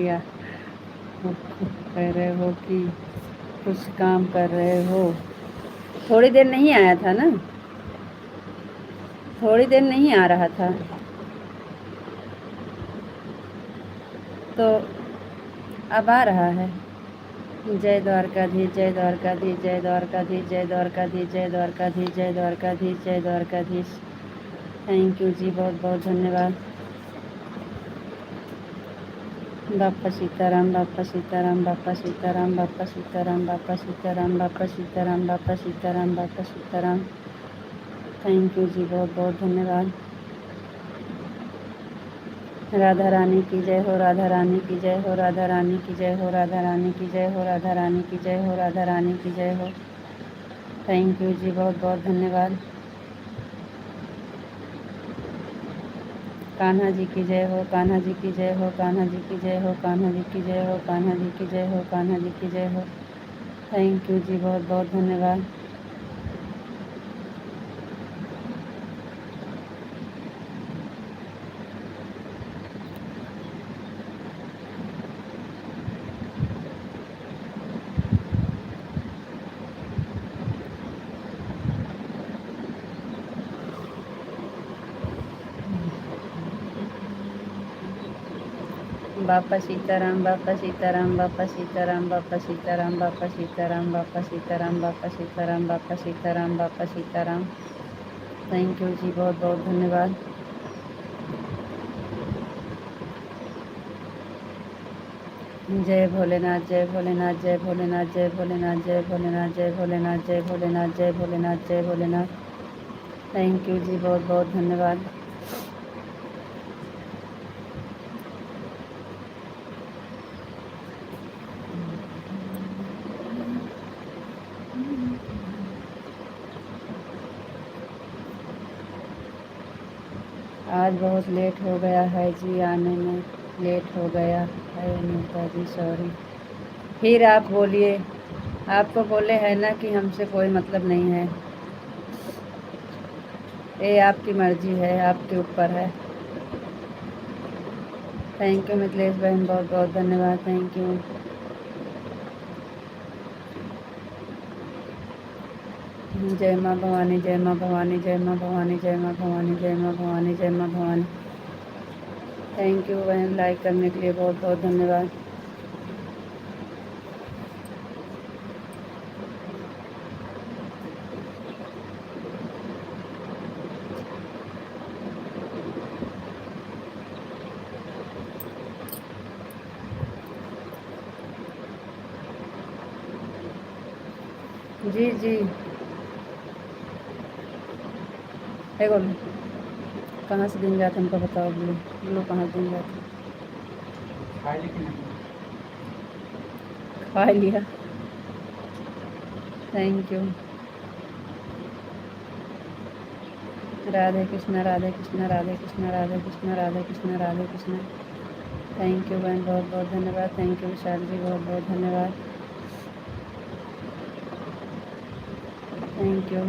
कह रहे हो कि कुछ काम कर रहे हो। थोड़ी देर नहीं आया था ना, थोड़ी देर नहीं आ रहा था, तो अब आ रहा है। जय द्वारकाधीश जय द्वारकाधीश जय द्वारकाधीश जय द्वारकाधीश जय द्वारकाधीश जय द्वारकाधीश जय द्वारकाधीश, थैंक यू जी, बहुत बहुत धन्यवाद। बापा सीताराम बापा सीताराम बापा सीताराम बापा सीताराम बापा सीताराम बापा सीताराम बापा सीताराम बापा सीताराम, थैंक यू जी, बहुत बहुत धन्यवाद। राधा रानी की जय हो, राधा रानी की जय हो, राधा रानी की जय हो, राधा रानी की जय हो, राधा रानी की जय हो, राधा रानी की जय हो, थैंक यू जी, बहुत बहुत धन्यवाद। कान्हा जी की जय हो, कान्हा जी की जय हो, कान्हा जी की जय हो, कान्हा जी की जय हो, कान्हा जी की जय हो, कान्हा जी की जय हो, थैंक यू जी, बहुत बहुत धन्यवाद। बापा सीताराम बापा सीताराम बापा सीताराम बापा सीताराम बापा सीताराम बापा सीताराम बापा सीताराम बापा सीताराम बापा सीताराम, थैंक यू जी, बहुत बहुत धन्यवाद। जय भोलेनाथ जय भोलेनाथ जय भोलेनाथ जय भोलेनाथ जय भोलेनाथ जय भोलेनाथ जय भोलेनाथ जय भोलेनाथ जय भोलेनाथ, थैंक यू जी, बहुत बहुत धन्यवाद। आज बहुत लेट हो गया है जी, आने में लेट हो गया है नीता जी, सॉरी। फिर आप बोलिए, आपको बोले हैं ना कि हमसे कोई मतलब नहीं है, ये आपकी मर्जी है, आपके ऊपर है। थैंक यू मिथिलेश बहन, बहुत बहुत धन्यवाद, थैंक यू। जय माँ भवानी जय माँ भवानी जय माँ भवानी जय माँ भवानी जय माँ भवानी जय माँ भवानी, थैंक यू बहन, लाइक करने के लिए बहुत बहुत धन्यवाद। जी जी, है बोलो, कहाँ से दिन जाते हमको बताओ, बोलो बोलो, कहाँ से दिन जाते? खा लिया, thank you. Radhe Krishna Radhe Krishna Radhe Krishna Radhe Krishna Radhe Krishna Radhe Krishna, thank you बहन, बहुत बहुत धन्यवाद, थैंक यू विशाल जी, बहुत बहुत धन्यवाद, थैंक यू।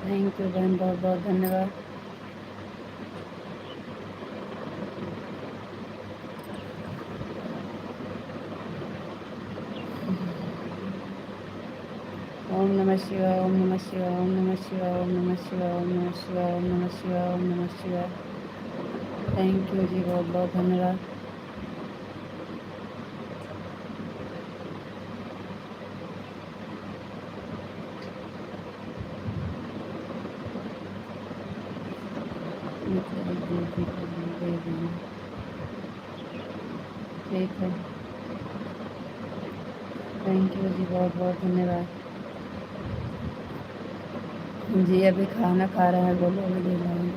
थैंक यू बहन, बहुत बहुत धन्यवाद। ओम नमः शिवाय, ओम नमः शिवाय, ओम नमः शिवाय, ओम नमः शिवाय, ओम नमः शिवाय, ओम नमः शिवाय, ओम नमः शिवाय। थैंक यू जी, बहुत बहुत धन्यवाद। ठीक है, थैंक यू जी, बहुत बहुत धन्यवाद जी। अभी खाना खा रहे हैं, बोलो अभी दे लाएंगे।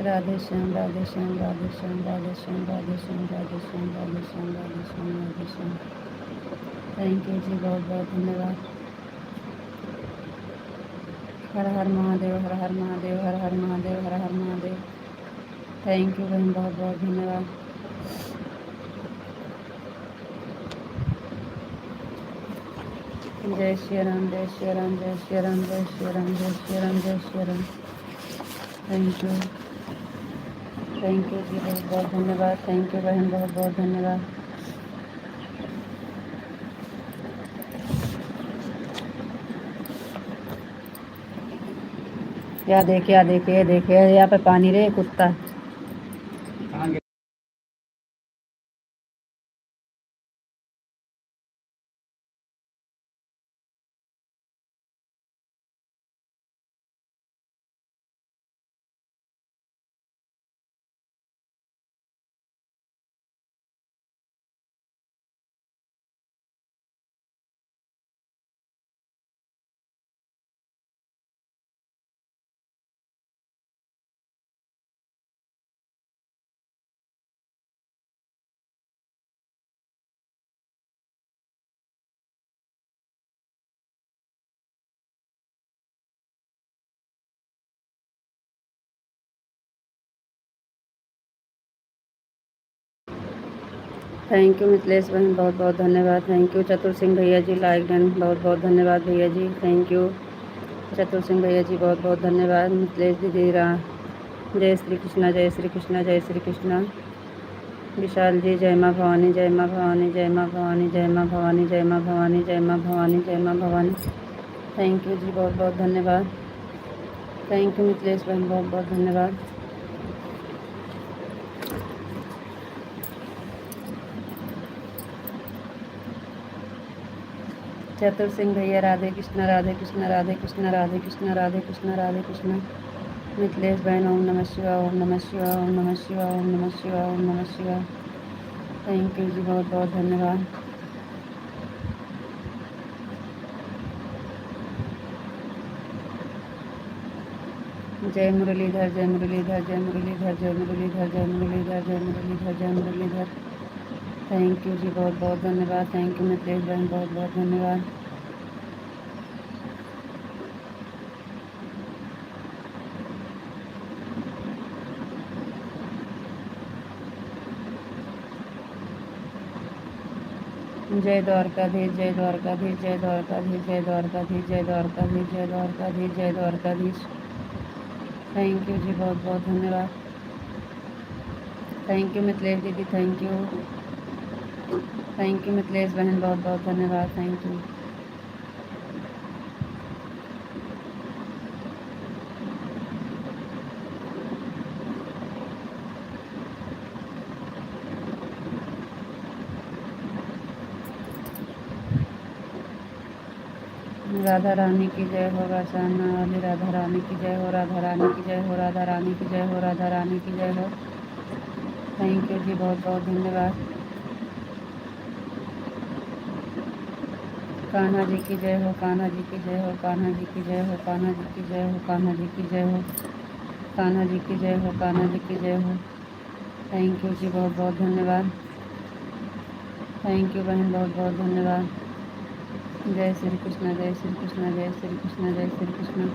राधे श्याम, राधे श्याम, राधे श्याम, राधे श्याम, राधे श्याम, राधे श्याम, राधे श्याम, राधे श्याम, राधे श्याम। थैंक यू जी, बहुत बहुत धन्यवाद। हर हर महादेव, हर हर महादेव, हर हर महादेव, हर हर महादेव। थैंक यू बहन, बहुत बहुत धन्यवाद। जय श्री राम, जय श्री राम, जय श्री राम, जय श्री राम, जय श्री राम, जय Shri Ram. Thank you, thank you जी, बहुत बहुत धन्यवाद। थैंक यू बहन, बहुत बहुत धन्यवाद। या देखिए, देखिए, देखिए यहाँ पे पानी रे कुत्ता। कहाँ गए? थैंक यू मिथिलेश बहन, बहुत बहुत धन्यवाद। थैंक यू चतुर सिंह भैया जी, लाइक डन, बहुत बहुत धन्यवाद भैया जी। थैंक यू चतुर सिंह भैया जी, बहुत बहुत धन्यवाद। मिथिलेश दीदी जय श्री कृष्णा, जय श्री कृष्णा, जय श्री कृष्णा। विशाल जी, जय माँ भवानी, जय माँ भवानी, जय माँ भवानी, जय माँ भवानी, जय माँ भवानी, जय माँ भवानी, जय माँ भवानी। थैंक यू जी, बहुत बहुत धन्यवाद। थैंक यू मिथिलेश बहन, बहुत बहुत धन्यवाद। चतुर सिंह भैया, राधे कृष्णा, राधे कृष्णा, राधे कृष्णा, राधे कृष्णा, राधे कृष्णा, राधे कृष्णा। मिथिलेश बहन, ओम नमः शिवाय, ओम नमः शिवाय, ओम नमः शिवाय, ओम नमः शिवाय, ओम नमः शिवाय। थैंक यू जी, बहुत बहुत धन्यवाद। जय मुरलीधर, जय मुरलीधर, जय मुरलीधर, जय मुरलीधर, जय मुरलीधर, जय मुरलीधर, जय मुरलीधर। थैंक यू जी, बहुत बहुत धन्यवाद। थैंक यू मिथिलेश बहन, बहुत बहुत धन्यवाद। जय द्वारकाधीश, जय द्वारकाधीश, जय द्वारकाधीश, जय द्वारकाधीश, जय द्वारकाधीश, जय द्वारकाधीश, जय द्वारकाधीश। थैंक यू जी, बहुत बहुत धन्यवाद। थैंक यू मिथिलेश दीदी, thank you. Thank you Mithilesh बहन, बहुत बहुत धन्यवाद। Thank you. राधा रानी की जय हो, बरसाना वाली राधा रानी की जय हो, राधा रानी की जय हो, राधा रानी की जय हो, राधा रानी की जय हो। थैंक यू जी, बहुत बहुत धन्यवाद। कान्हा जी की जय हो, कान्हा जी की जय हो, कान्हा जी की जय हो, कान्हा जी की जय हो, कान्हा जी की जय हो, कान्हा जी की जय हो, कान्हा जी की जय हो। थैंक यू जी, बहुत बहुत धन्यवाद। थैंक यू बहन, बहुत बहुत धन्यवाद। जय श्री कृष्ण, जय श्री कृष्ण, जय श्री कृष्ण, जय श्री कृष्ण।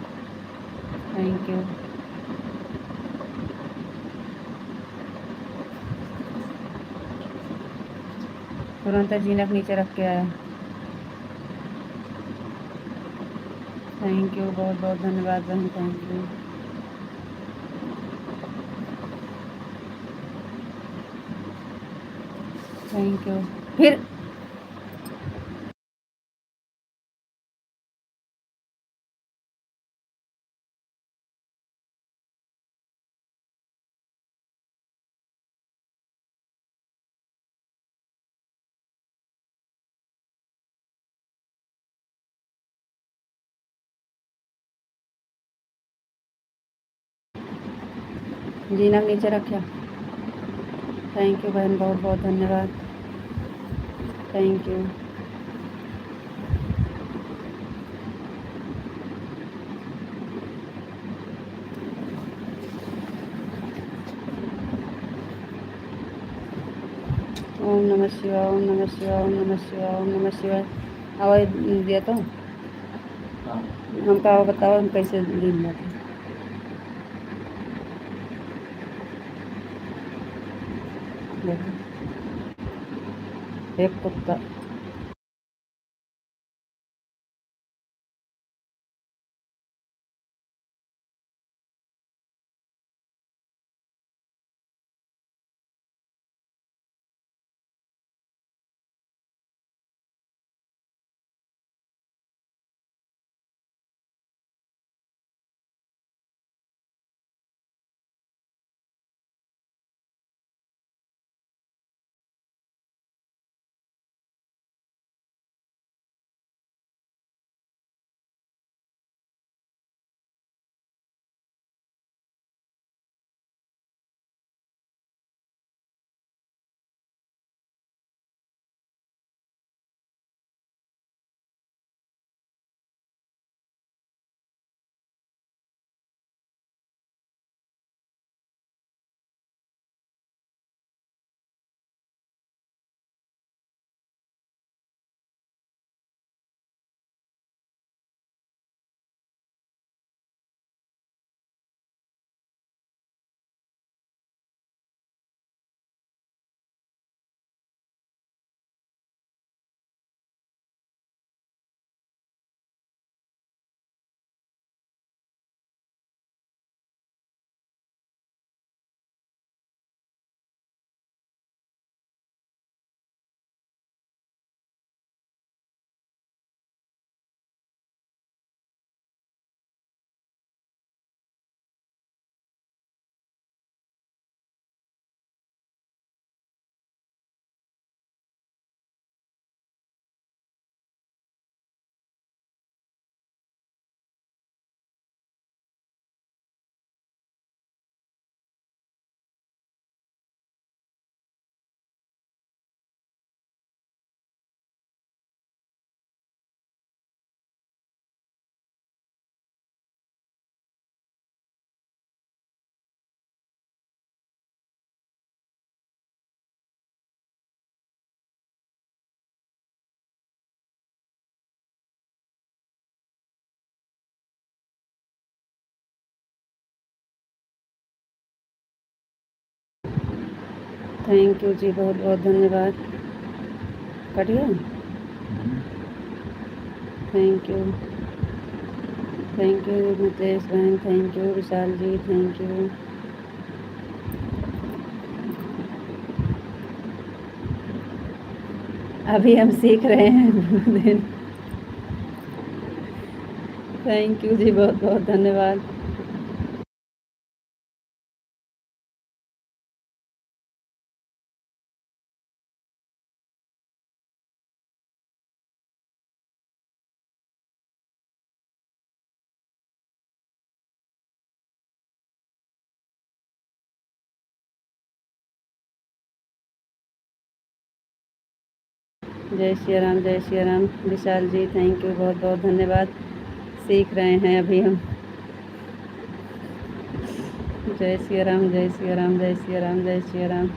Thank you. तुरंत जीनक नीचे रख के आया। थैंक यू, बहुत बहुत धन्यवाद बहन, थैंक यू। Thank you. फिर जीना नीचे रखा। थैंक यू बहन, बहुत बहुत धन्यवाद। Thank you. ओम नमः शिवाय, ओम नमः शिवाय, ओम नमः शिवाय, ओम नमः शिवाय। आवाज दिया तो हमका आवाज बताओ, हम कैसे दिन जाते। देखो एक कुत्ता। थैंक यू जी, बहुत बहुत धन्यवाद। कट गया। Thank you. Thank you Mitesh बहन, thank you Vishal ji, thank you. अभी हम सीख रहे हैं। थैंक यू जी, बहुत बहुत धन्यवाद। जय श्री राम, जय श्री राम। विशाल जी थैंक यू, बहुत बहुत धन्यवाद। सीख रहे हैं अभी हम। जय श्री राम, जय श्री राम, जय श्री राम, जय श्री राम।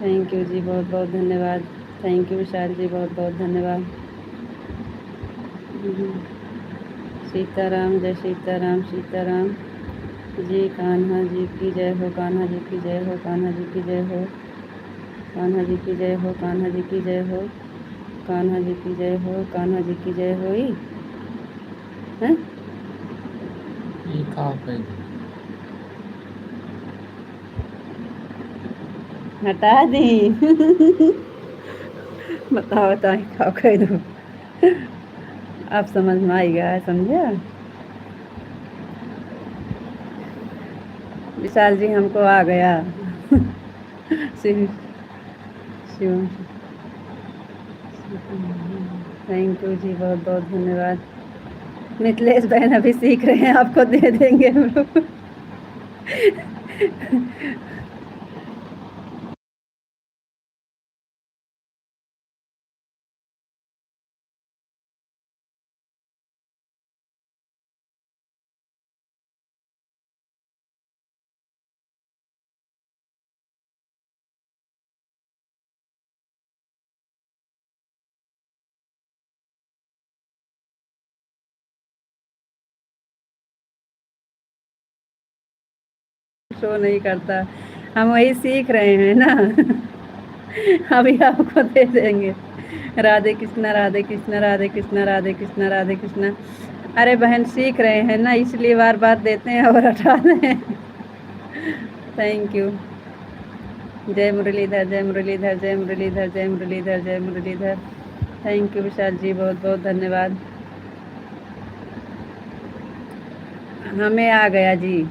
थैंक यू जी, बहुत बहुत धन्यवाद। थैंक यू विशाल जी, बहुत बहुत धन्यवाद। सीताराम, जय सीताराम, सीताराम जी। कान्हा जी की जय हो, कान्हा जी की जय हो, कान्हा जी की जय हो, कान्हा जी की जय हो, कान्हा जी की जय हो, कान्हा जी की जय हो, कान्हा जी की जय हो। हैं ये कहाँ पे हटा दी। बताओ तो खाओ कह दो। अब समझ में आएगा, समझा। विशाल जी हमको आ गया। शिव शिव थैंक यू जी, बहुत बहुत धन्यवाद। मिथिलेश बहन अभी सीख रहे हैं, आपको दे देंगे हम लोग। शो नहीं करता, हम वही सीख रहे हैं ना। अभी आपको दे देंगे। राधे कृष्णा राधे कृष्णा राधे कृष्णा राधे कृष्णा राधे कृष्णा। अरे बहन सीख रहे हैं ना, इसलिए बार बार देते हैं और हटा दें। Thank you. जय मुरलीधर जय मुरलीधर जय मुरलीधर जय मुरलीधर जय मुरलीधर। थैंक यू विशाल जी, बहुत बहुत धन्यवाद। हमें आ गया जी।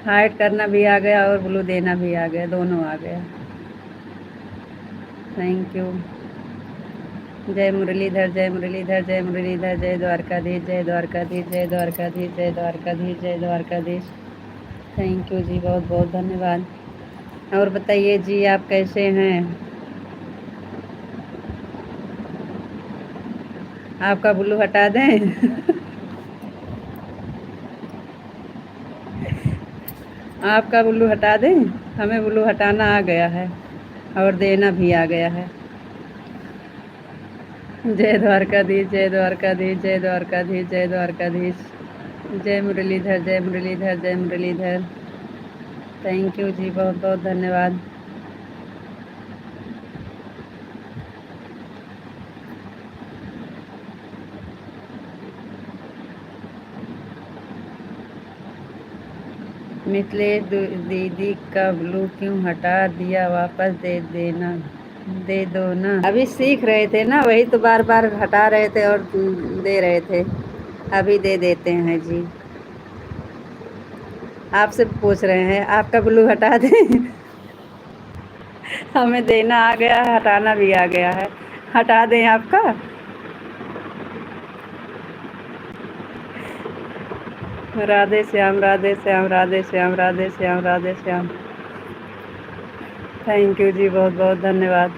हाइड करना भी आ गया और ब्लू देना भी आ गया, दोनों आ गया। Thank you. जय मुरलीधर जय मुरलीधर जय मुरलीधर जय द्वारकाधीश जय द्वारकाधीश जय द्वारकाधीश जय द्वारकाधीश जय द्वारकाधीश। थैंक यू जी, बहुत बहुत धन्यवाद। और बताइए जी, आप कैसे हैं? आपका ब्लू हटा दें? आपका ब्लू हटा दें? हमें ब्लू हटाना आ गया है और देना भी आ गया है। जय द्वारकाधीश जय द्वारकाधीश जय द्वारकाधीश जय द्वारकाधीश। जय मुरलीधर जय मुरलीधर जय मुरलीधर। थैंक यू जी, बहुत बहुत धन्यवाद। मिथिलेश दीदी का ब्लू क्यों हटा दिया? वापस दे दो ना। अभी सीख रहे थे ना, वही तो बार बार हटा रहे थे और दे रहे थे। अभी दे देते हैं जी। आपसे पूछ रहे हैं आपका ब्लू हटा दें? हमें देना आ गया है, हटाना भी आ गया है। हटा दें आपका? राधे श्याम राधे श्याम राधे श्याम राधे श्याम राधे श्याम। थैंक यू जी, बहुत बहुत धन्यवाद।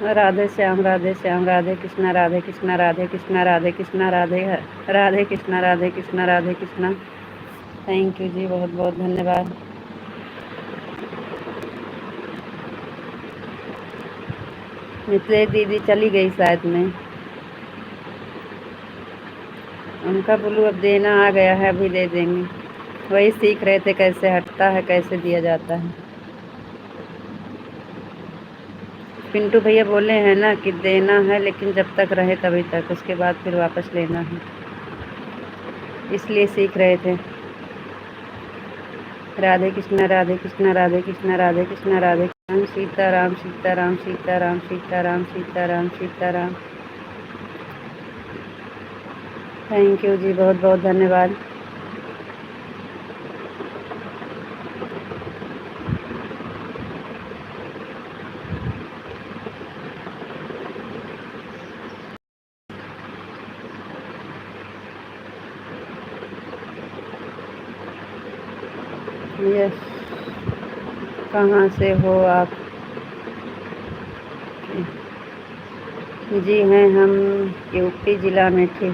राधे श्याम राधे श्याम राधे कृष्णा राधे कृष्णा राधे कृष्णा राधे कृष्णा राधे राधे कृष्णा राधे कृष्णा राधे कृष्णा। थैंक यू जी, बहुत बहुत धन्यवाद। मिथिलेश दीदी चली गई शायद में। उनका ब्लू अब देना आ गया है, अभी दे देंगे। वही सीख रहे थे कैसे हटता है, कैसे दिया जाता है। पिंटू भैया बोले हैं ना कि देना है, लेकिन जब तक रहे तभी तक, उसके बाद फिर वापस लेना है, इसलिए सीख रहे थे। राधे कृष्णा राधे कृष्णा राधे कृष्णा राधे कृष्णा राधे कृष्ण। सीताराम सीताराम सीताराम सीताराम सीताराम सीताराम। थैंक यू जी, बहुत बहुत धन्यवाद। यस, कहाँ से हो आप? जी हैं, हम यूपी ज़िला में थे।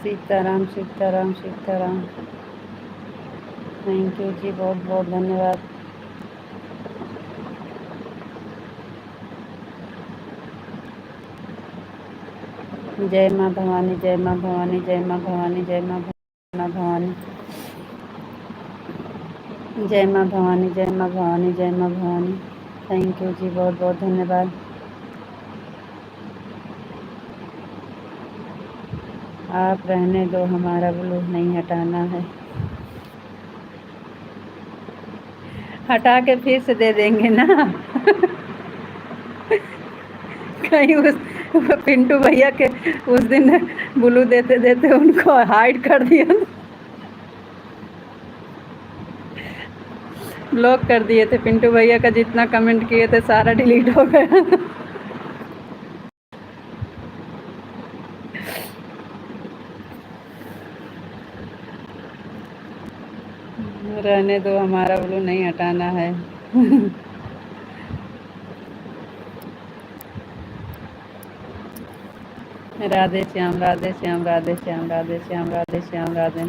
सीताराम सीताराम सीताराम। थैंक यू जी, बहुत बहुत धन्यवाद। जय माँ भवानी, जय माँ भवानी, जय माँ भवानी, जय माँ भवानी, जय माँ भवानी, जय माँ भवानी, जय माँ भवानी। थैंक यू जी, बहुत बहुत धन्यवाद। आप रहने दो, हमारा ब्लू नहीं हटाना है। हटा के फिर से दे देंगे ना। कहीं उस पिंटू भैया के उस दिन ब्लू देते देते उनको हाइड कर दिया, ब्लॉक कर दिए थे। पिंटू भैया का जितना कमेंट किए थे सारा डिलीट हो गया। रहने दो, हमारा ब्लू नहीं हटाना है। राधे श्याम, राधे श्याम, राधे श्याम, राधे श्याम, राधे श्याम, राधे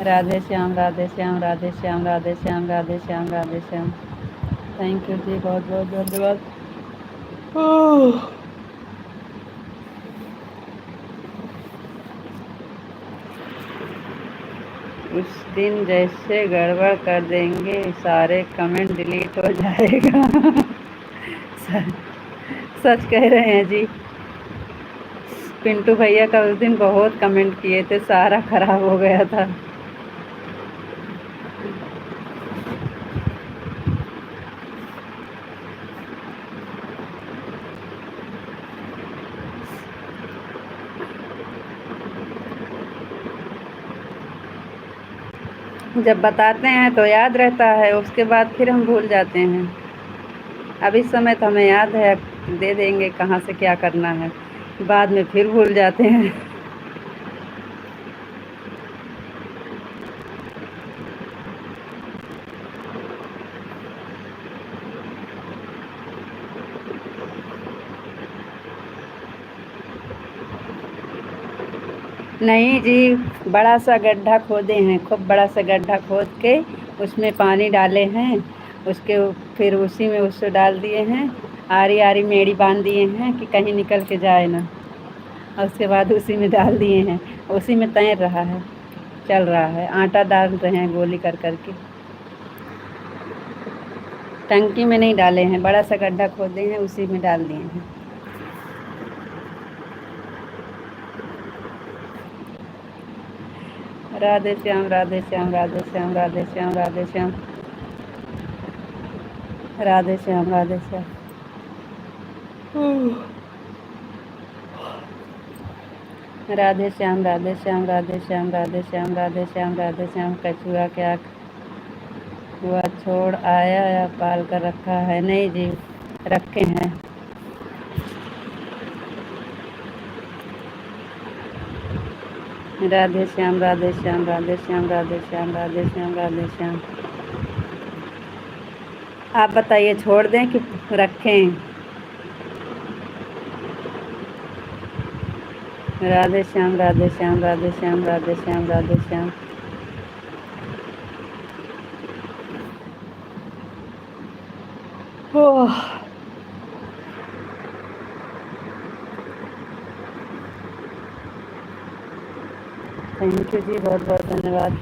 राधे श्याम, राधे श्याम, राधे श्याम, राधे श्याम, राधे श्याम, राधे श्याम। थैंक यू जी, बहुत बहुत धन्यवाद। उस दिन जैसे गड़बड़ कर देंगे सारे कमेंट डिलीट हो जाएगा। सच कह रहे हैं जी। पिंटू भैया का उस दिन बहुत कमेंट किए थे, सारा खराब हो गया था। जब बताते हैं तो याद रहता है, उसके बाद फिर हम भूल जाते हैं। अब इस समय तो हमें याद है, दे देंगे कहाँ से क्या करना है, बाद में फिर भूल जाते हैं। नहीं जी, बड़ा सा गड्ढा खोदे हैं, खूब बड़ा सा गड्ढा खोद के उसमें पानी डाले हैं, उसके फिर उसी में उसको डाल दिए हैं, आरी आरी मेड़ी बांध दिए हैं कि कहीं निकल के जाए ना, और उसके बाद उसी में डाल दिए हैं, उसी में तैर रहा है, चल रहा है। आटा डाल रहे हैं गोली कर करके। टंकी में नहीं डाले हैं, बड़ा सा गड्ढा खोदे हैं, उसी में डाल दिए हैं। राधे श्याम, राधे श्याम, राधे श्याम, राधे श्याम, राधे श्याम, राधे श्याम, राधे श्याम। राधे श्याम, राधे श्याम, राधे श्याम, राधे श्याम, राधे श्याम, राधे श्याम। कछुआ क्या हुआ, छोड़ आया या पाल कर रखा है? नहीं जी, रखे हैं। राधे श्याम, राधे श्याम, राधे श्याम, राधे श्याम, राधे श्याम, राधे श्याम। आप बताइए, छोड़ दें कि रखें? राधे श्याम, राधे श्याम, राधे श्याम, राधे श्याम, राधे श्याम। ओह, थैंक यू जी, बहुत बहुत धन्यवाद।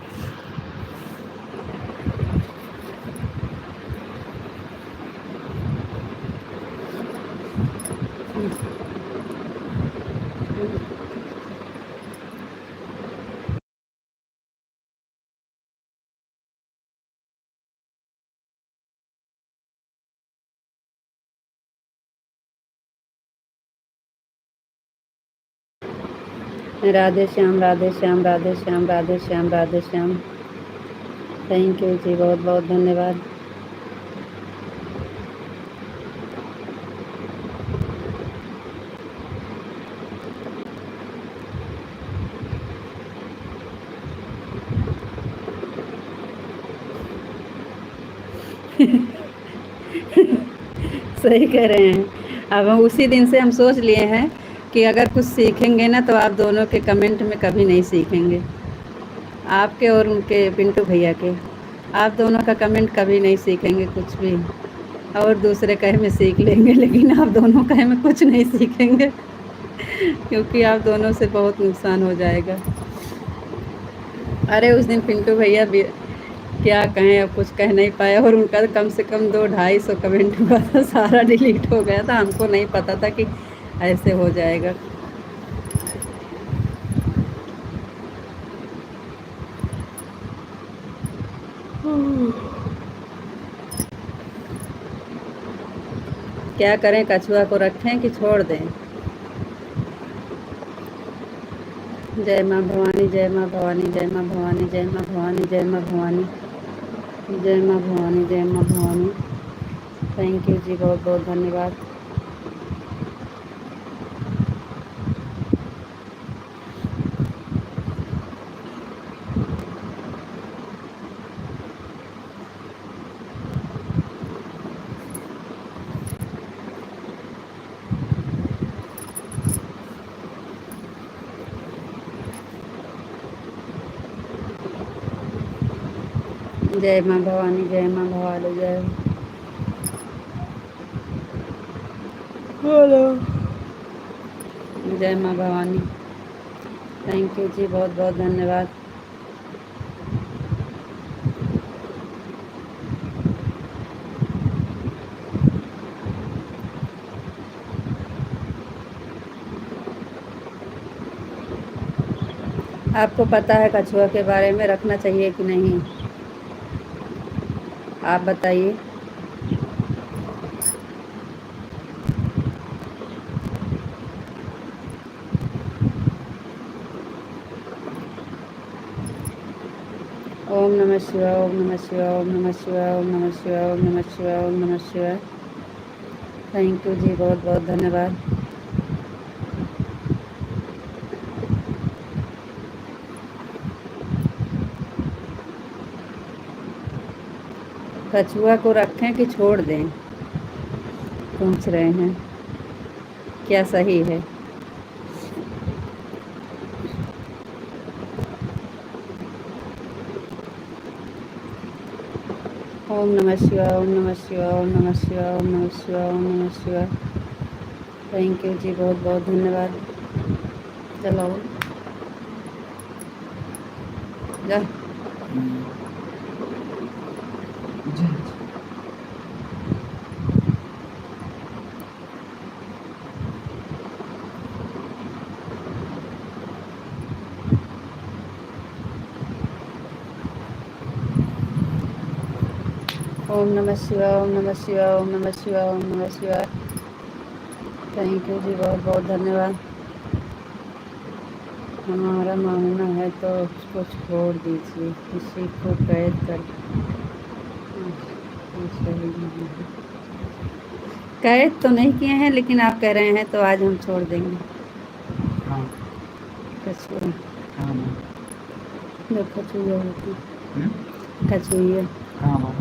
राधे श्याम, राधे श्याम, राधे श्याम, राधे श्याम, राधे श्याम। थैंक यू जी, बहुत बहुत धन्यवाद। सही कह रहे हैं। अब हम उसी दिन से हम सोच लिए हैं कि अगर कुछ सीखेंगे ना तो आप दोनों के कमेंट में कभी नहीं सीखेंगे, आपके और उनके पिंटू भैया के। आप दोनों का कमेंट कभी नहीं सीखेंगे कुछ भी, और दूसरे कहे में सीख लेंगे, लेकिन आप दोनों कहे में कुछ नहीं सीखेंगे। क्योंकि आप दोनों से बहुत नुकसान हो जाएगा। अरे उस दिन पिंटू भैया भी क्या कहें, अब कुछ कह नहीं पाए, और उनका तो कम से कम 200-250 कमेंट हुआ था, सारा डिलीट हो गया था। हमको नहीं पता था कि ऐसे हो जाएगा। क्या करें, कछुआ को रखें कि छोड़ दें? जय माँ भवानी, जय माँ भवानी, जय माँ भवानी, जय माँ भवानी, जय माँ भवानी, जय माँ भवानी, जय माँ भवानी। थैंक यू जी, बहुत बहुत धन्यवाद। जय माँ भवानी, जय माँ भवानी, जय बोलो, जय माँ भवानी। थैंक यू जी, बहुत बहुत धन्यवाद। आपको पता है कछुआ के बारे में रखना चाहिए कि नहीं? आप बताइए। ओम नमः शिवाय, ओम नमः शिवाय, ओम नमः शिवाय, ओम नमः शिवाय, ओम नमः शिवाय, ओम नमः शिवाय। थैंक यू जी, बहुत बहुत धन्यवाद। कछुआ को रखें कि छोड़ दें, पूछ रहे हैं, क्या सही है? ओम नमः शिवाय, ओम नमः शिवाय, ओम नमः शिवाय, ओम नमः शिवाय, ओम नमः शिवाय। थैंक यू जी, बहुत बहुत धन्यवाद। चलो जा। ओम नमः शिवाय, ओम नमः शिवाय, ओम नमः शिवाय, ओम नमः शिवाय। थैंक यू जी, बहुत बहुत धन्यवाद। हमारा मानना है तो उसको छोड़ दीजिए, किसी को कैद कर सही नहीं है। कैद तो नहीं किए हैं, लेकिन आप कह रहे हैं तो आज हम छोड़ देंगे। हाँ कछुआ, हाँ जो कछुआ होती, हम्म? कछुआ। हाँ हाँ।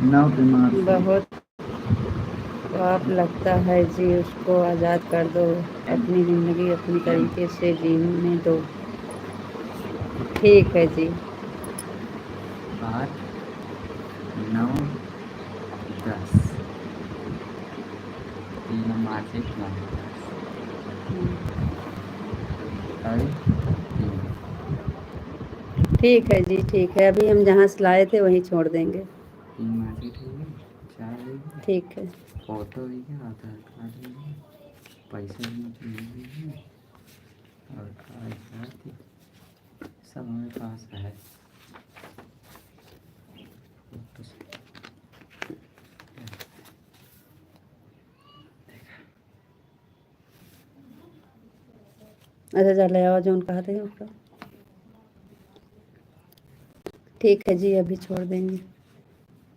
नाव पे मार से। बहुत पाप लगता है जी, उसको आज़ाद कर दो, अपनी ज़िंदगी अपनी तरीके से जीने दो। ठीक है जी। 8 9 10 3 मार्च 9 ठीक है जी, ठीक है। अभी हम जहाँ से लाए थे वहीं छोड़ देंगे। 3 मार्च हो गया, 4 हो गया, ठीक है। फोटो हो गया, आधार कार्ड हो गया, पैसे नहीं है, और कागजात सब हमारे पास है। अच्छा चले आओ, जो कहा थे उसका। ठीक है जी, अभी छोड़ देंगे।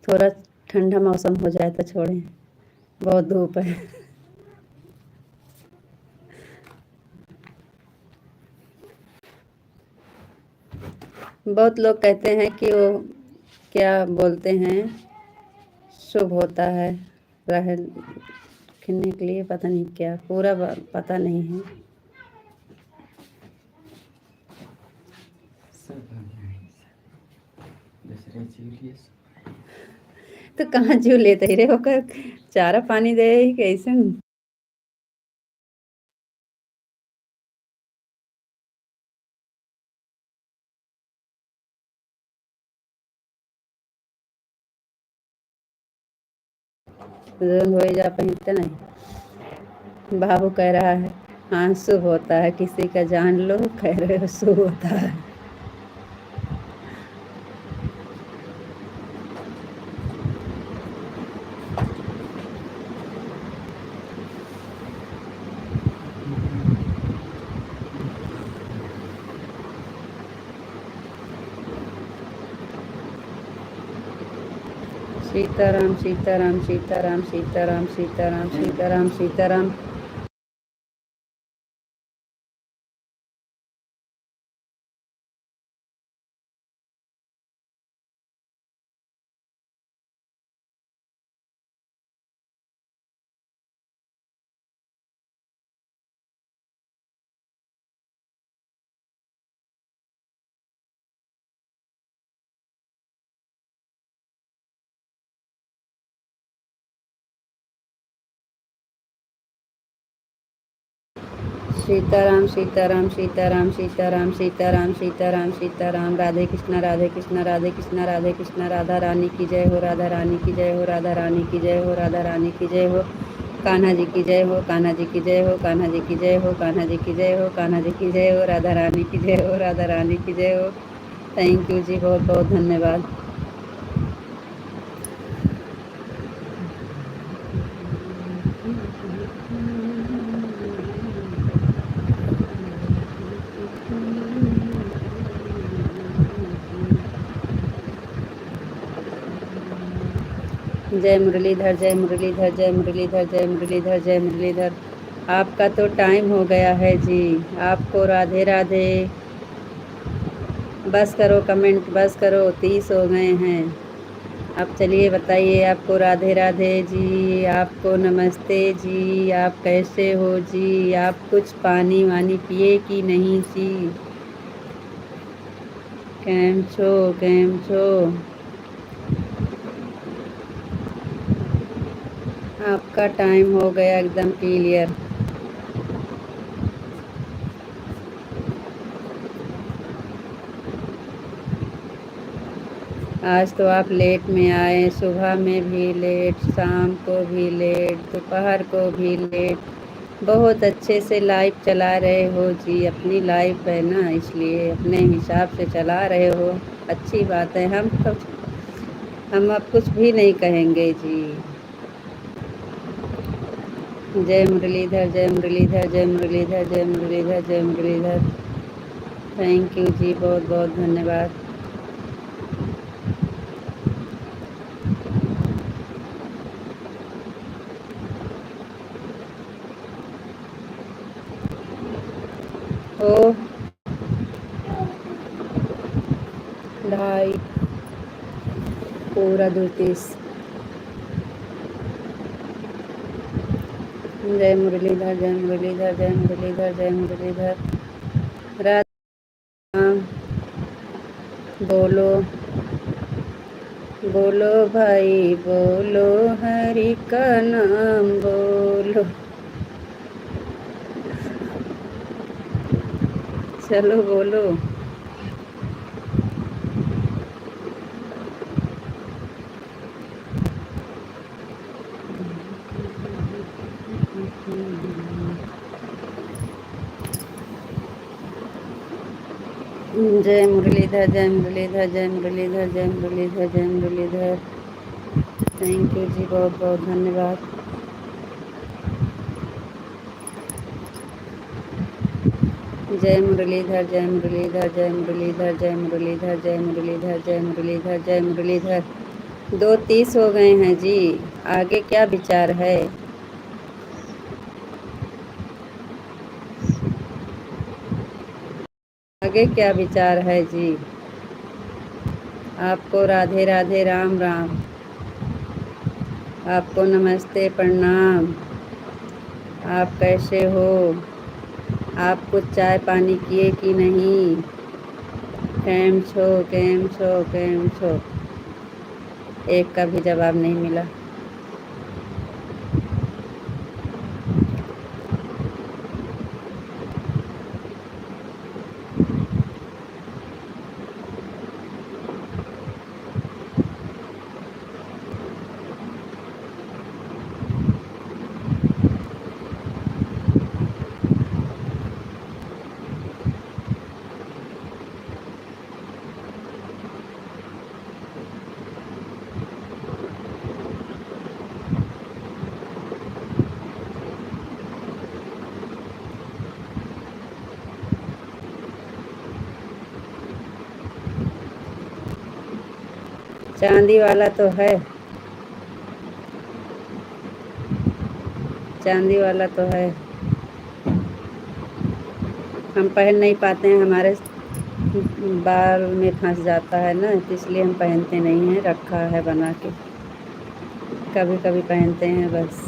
थोड़ा ठंडा मौसम हो जाए तो छोड़ें, बहुत धूप है। बहुत लोग कहते हैं कि वो क्या बोलते हैं, शुभ होता है राहल खिलने के लिए, पता नहीं क्या, पूरा पता नहीं है। सब दूसरे चीज तो कहाँ जू लेते ही रे होकर, चारा पानी दे ही कैसे। जोन हो जा पहनते नहीं, बाबू कह रहा है हाँ शुभ होता है, किसी का जान लो, कह रहे हो शुभ होता है। सीताराम सीताराम सीताराम सीताराम सीताराम सीताराम सीताराम। सीताराम सीताराम सीताराम सीताराम सीताराम सीताराम सीताराम। राधे कृष्णा राधे कृष्णा राधे कृष्णा राधे कृष्णा। राधा रानी की जय हो, राधा रानी की जय हो, राधा रानी की जय हो, राधा रानी की जय हो। कान्हा जी की जय हो, कान्हा जी की जय हो, कान्हा जी की जय हो, कान्हा जी की जय हो, कान्हा जी की जय हो। राधा रानी की जय हो, राधा रानी की जय हो। थैंक यू जी, बहुत बहुत धन्यवाद। जय मुरलीधर जय मुरलीधर जय मुरलीधर जय मुरलीधर जय मुरलीधर। आपका तो टाइम हो गया है जी, आपको राधे राधे। बस करो कमेंट, बस करो, 30 हो गए हैं। अब चलिए बताइए, आपको राधे राधे जी, आपको नमस्ते जी, आप कैसे हो जी, आप कुछ पानी वानी पिए कि नहीं जी। केम छो केम छो। आपका टाइम हो गया एकदम क्लियर। आज तो आप लेट में आए, सुबह में भी लेट, शाम को भी लेट, दोपहर को भी लेट। बहुत अच्छे से लाइफ चला रहे हो जी, अपनी लाइफ है ना, इसलिए अपने हिसाब से चला रहे हो, अच्छी बात है। हम अब कुछ भी नहीं कहेंगे जी। जय मुरलीधर जय मुरलीधर जय मुरलीधर जय मुरलीधर जय मुरलीधर। थैंक यू जी, बहुत बहुत धन्यवाद। ओ 2:30 पूरा 2:30। जय मुरलीधर जय मुरलीधर जय मुरलीधर जय मुरलीधर। राधा बोलो बोलो भाई बोलो, हरि का नाम बोलो। चलो बोलो। जय मुरलीधर जय मुरलीधर जय मुरलीधर जय मुरलीधर जय मुरलीधर। थैंक यू जी, बहुत बहुत धन्यवाद। जय मुरलीधर जय मुरलीधर जय मुरलीधर जय मुरलीधर जय मुरलीधर जय मुरलीधर जय मुरलीधर। 2:30 हो गए हैं जी, आगे क्या विचार है। आगे क्या विचार है जी। आपको राधे राधे राम राम। आपको नमस्ते प्रणाम। आप कैसे हो? आप कुछ चाय पानी किए कि नहीं? कैम छो कैम छो कैम छो? एक का भी जवाब नहीं मिला। चांदी वाला तो है, चांदी वाला तो है। हम पहन नहीं पाते हैं, हमारे बाल में फंस जाता है ना, तो इसलिए हम पहनते नहीं हैं। रखा है बना के, कभी कभी पहनते हैं बस।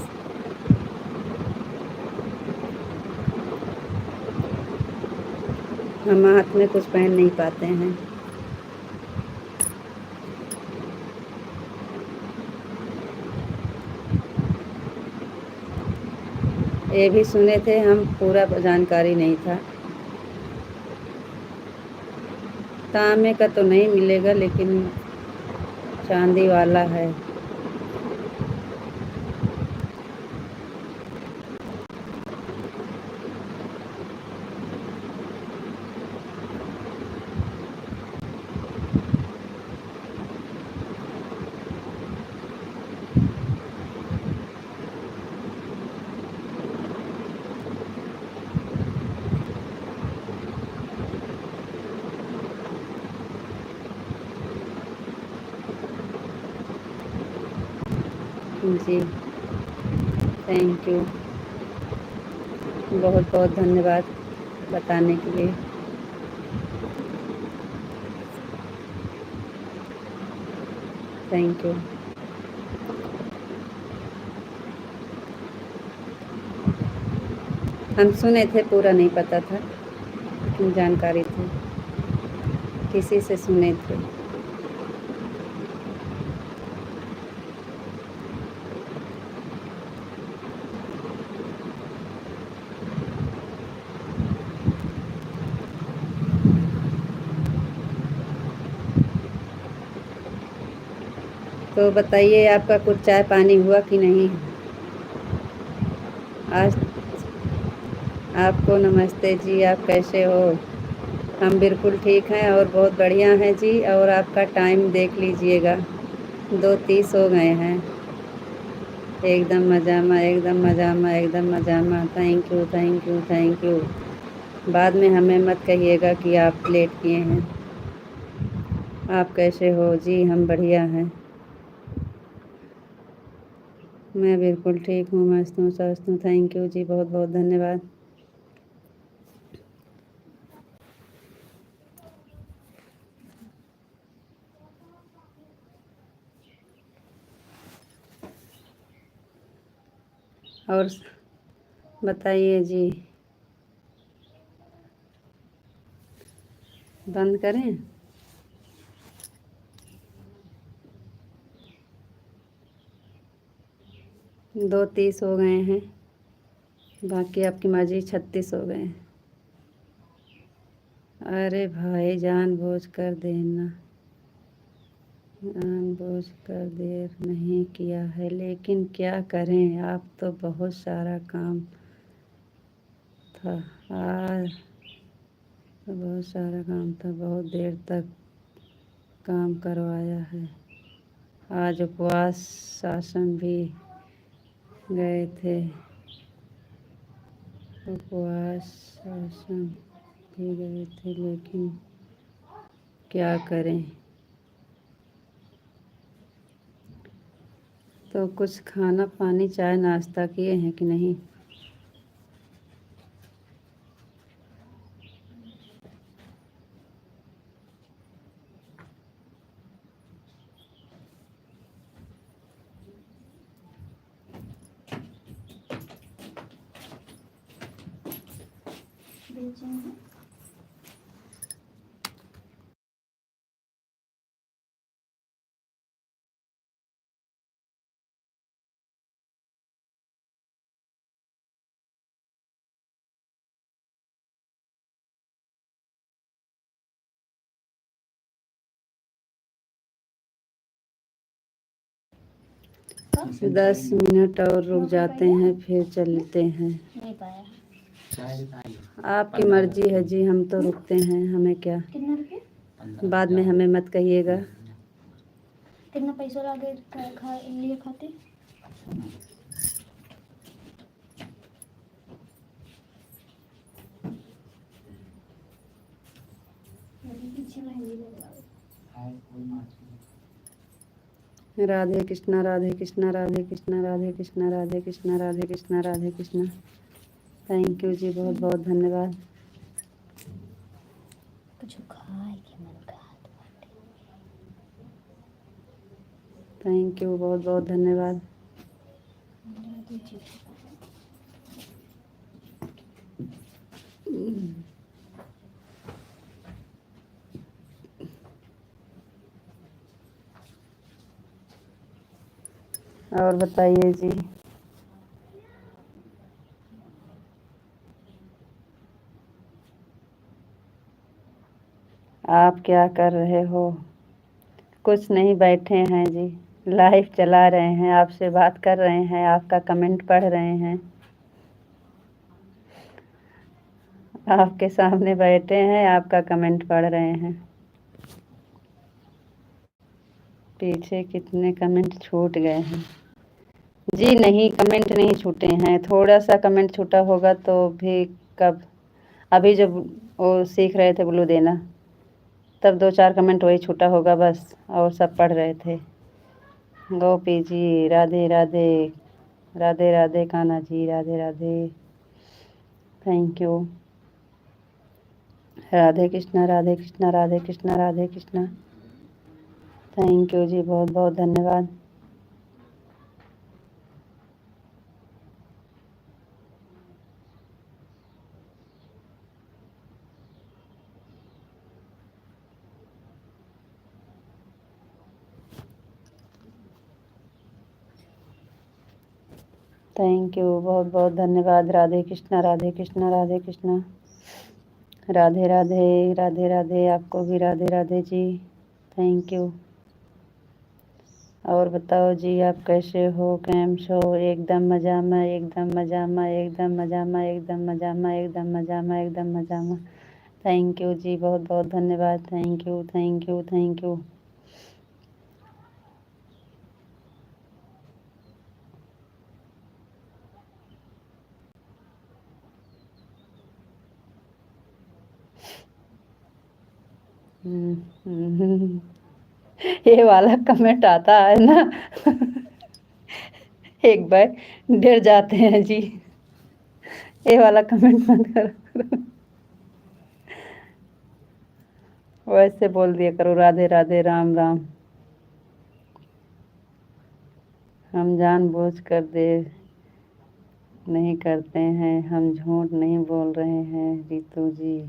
हम हाथ में कुछ पहन नहीं पाते हैं। ये भी सुने थे हम, पूरा जानकारी नहीं था। तांबे का तो नहीं मिलेगा, लेकिन चांदी वाला है। जी, थैंक यू, बहुत बहुत धन्यवाद बताने के लिए। Thank you. हम सुने थे, पूरा नहीं पता था, लेकिन जानकारी थी, किसी से सुने थे। तो बताइए, आपका कुछ चाय पानी हुआ कि नहीं? आज आपको नमस्ते जी, आप कैसे हो? हम बिल्कुल ठीक हैं और बहुत बढ़िया हैं जी। और आपका टाइम देख लीजिएगा, 2:30 हो गए हैं। एकदम मजामा, एकदम मजामा, एकदम मजामा। Thank you thank you thank you. बाद में हमें मत कहिएगा कि आप लेट किए हैं। आप कैसे हो जी? हम बढ़िया हैं। मैं बिल्कुल ठीक हूँ, मस्त हूँ, स्वस्थ हूँ। थैंक यू जी, बहुत बहुत धन्यवाद। और बताइए जी। बंद करें? 2:30 हो गए हैं, बाकी आपकी मर्जी। 36 हो गए हैं। अरे भाई, जानबूझ कर देना, जानबूझ कर देर नहीं किया है, लेकिन क्या करें, आप तो बहुत सारा काम था आज। तो बहुत सारा काम था, बहुत देर तक काम करवाया है। आज उपवास शासन भी गए थे, उपवास शासन भी गए थे, लेकिन क्या करें। तो कुछ खाना पानी चाय नाश्ता किए हैं कि नहीं? भेजेंगे। ट्यूशन 10 मिनट और रुक जाते हैं, फिर चलते हैं। नहीं पाया। चाय आई आपकी मर्जी है जी, हम तो रुकते हैं, हमें क्या। कितना रुपये? बाद में हमें मत कहिएगा। कितना पैसा लगे खा लिए खाते? पीछे मेहंदी लगा। राधे कृष्णा राधे कृष्णा राधे कृष्णा राधे कृष्णा राधे कृष्णा राधे कृष्णा राधे कृष्णा। थैंक यू जी, बहुत बहुत धन्यवाद। कुछ खाए के मन का हाथ बाटे। थैंक यू, बहुत बहुत धन्यवाद। और बताइए जी। आप क्या कर रहे हो? कुछ नहीं, बैठे हैं जी, लाइव चला रहे हैं, आपसे बात कर रहे हैं, आपका कमेंट पढ़ रहे हैं। आपके सामने बैठे हैं, आपका कमेंट पढ़ रहे हैं। पीछे कितने कमेंट छूट गए हैं जी? नहीं, कमेंट नहीं छूटे हैं, थोड़ा सा कमेंट छूटा होगा तो भी कब, अभी जब वो सीख रहे थे ब्लू देना, तब 2-4 कमेंट वही छूटा होगा बस, और सब पढ़ रहे थे। Gopi ji Radhe Radhe, Radhe Radhe Kanha ji Radhe Radhe. Thank you. Radhe Krishna Radhe Krishna Radhe Krishna Radhe Krishna. Thank you जी, बहुत बहुत धन्यवाद। थैंक यू, बहुत बहुत धन्यवाद। राधे कृष्णा राधे कृष्णा राधे कृष्णा। राधे राधे राधे राधे, आपको भी राधे राधे जी। Thank you. और बताओ जी, आप कैसे हो? कैम छो? एकदम मजा में, एकदम मजा में, एकदम मजा में, एकदम मजा में, एकदम मजा में, एकदम मजा में। थैंक यू जी, बहुत बहुत धन्यवाद। Thank you thank you thank you. ये वाला कमेंट आता है ना, एक बार डर जाते हैं जी। ये वाला कमेंट मत करो। वैसे बोल दिया करो, राधे राधे राम राम। हम जानबूझ कर देर नहीं करते हैं, हम झूठ नहीं बोल रहे हैं रितु जी।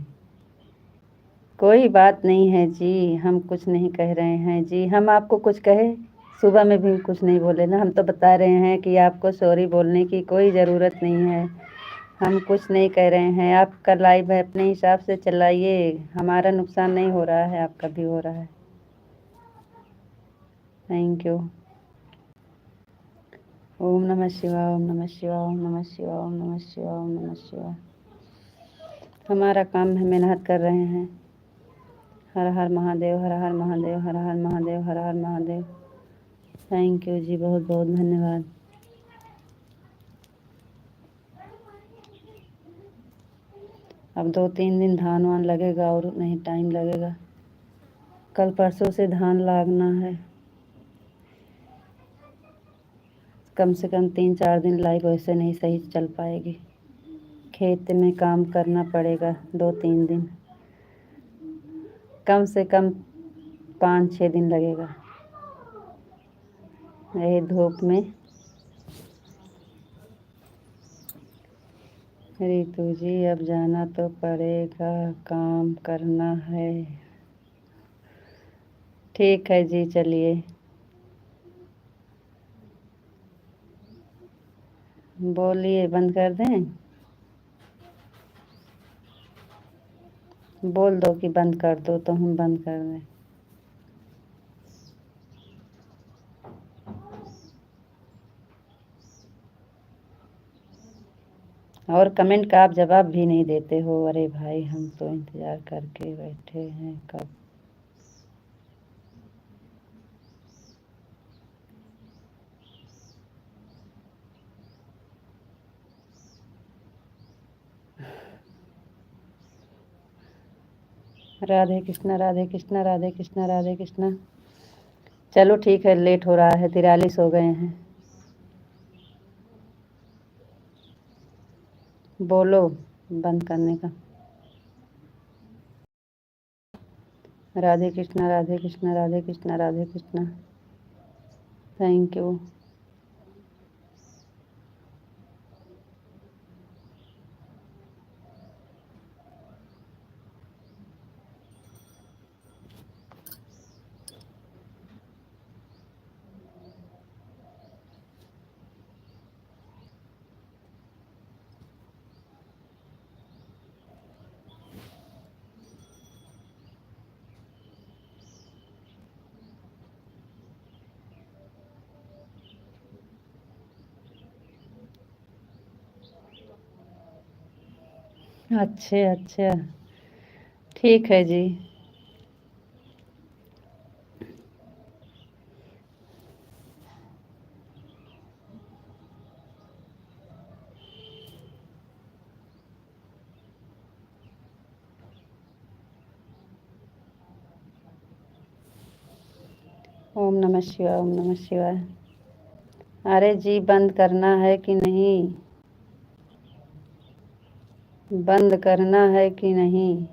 कोई बात नहीं है जी, हम कुछ नहीं कह रहे हैं जी। हम आपको कुछ कहे? सुबह में भी कुछ नहीं बोले ना, हम तो बता रहे हैं कि आपको सॉरी बोलने की कोई ज़रूरत नहीं है। हम कुछ नहीं कह रहे हैं, आपका लाइव है, अपने हिसाब से चलाइए, हमारा नुकसान नहीं हो रहा है, आपका भी हो रहा है। Thank you. ओम नमः शिवाय, ओम नमः शिवाय, ओम नमः शिवाय, ओम नमः शिवाय, ओम नमः शिवाय। हमारा काम है, मेहनत कर रहे हैं। हर हर महादेव, हर हर महादेव, हर हर महादेव, हर हर महादेव। थैंक यू जी, बहुत बहुत धन्यवाद। अब 2-3 दिन धान वान लगेगा, और नहीं टाइम लगेगा। कल परसों से धान लागना है। कम से कम 3-4 दिन लाइव वैसे नहीं सही चल पाएगी। खेत में काम करना पड़ेगा 2-3 दिन, कम से कम 5-6 दिन लगेगा। यही धूप में, रितु जी अब जाना तो पड़ेगा, काम करना है। ठीक है जी, चलिए। बोलिए, बंद कर दें? बोल दो कि बंद कर दो तो हम बंद कर दें। और कमेंट का आप जवाब भी नहीं देते हो। अरे भाई, हम तो इंतज़ार करके बैठे हैं कब। राधे कृष्णा, राधे कृष्णा, राधे कृष्णा, राधे कृष्णा। चलो ठीक है, लेट हो रहा है, 43 हो गए हैं। बोलो बंद करने का। राधे कृष्णा, राधे कृष्णा, राधे कृष्णा, राधे कृष्णा। Thank you. अच्छे अच्छा, ठीक है जी। ओम नमः शिवाय, ओम नमः शिवाय। अरे जी, बंद करना है कि नहीं? बंद करना है कि नहीं?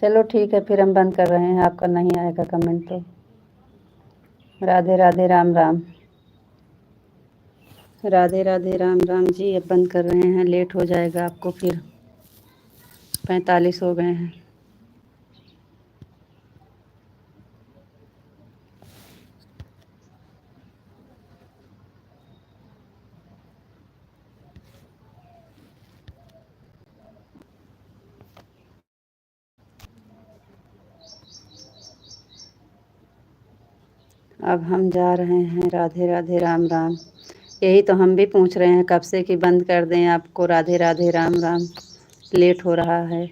चलो ठीक है, फिर हम बंद कर रहे हैं। आपका नहीं आएगा कमेंट तो। राधे राधे, राम राम। राधे राधे, राम राम जी। अब बंद कर रहे हैं, लेट हो जाएगा आपको फिर। 45 हो गए हैं। अब हम जा रहे हैं। राधे राधे, राम राम। यही तो हम भी पूछ रहे हैं कब से कि बंद कर दें आपको। राधे राधे, राम राम। लेट हो रहा है।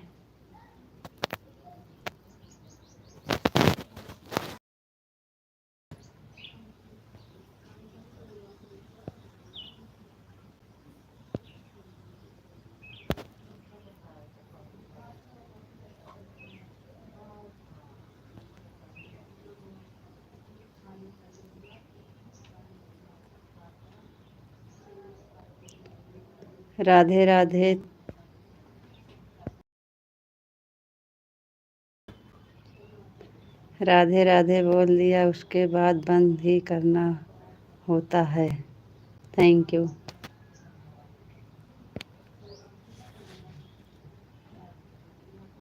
राधे राधे। राधे राधे बोल दिया, उसके बाद बंद ही करना होता है। Thank you.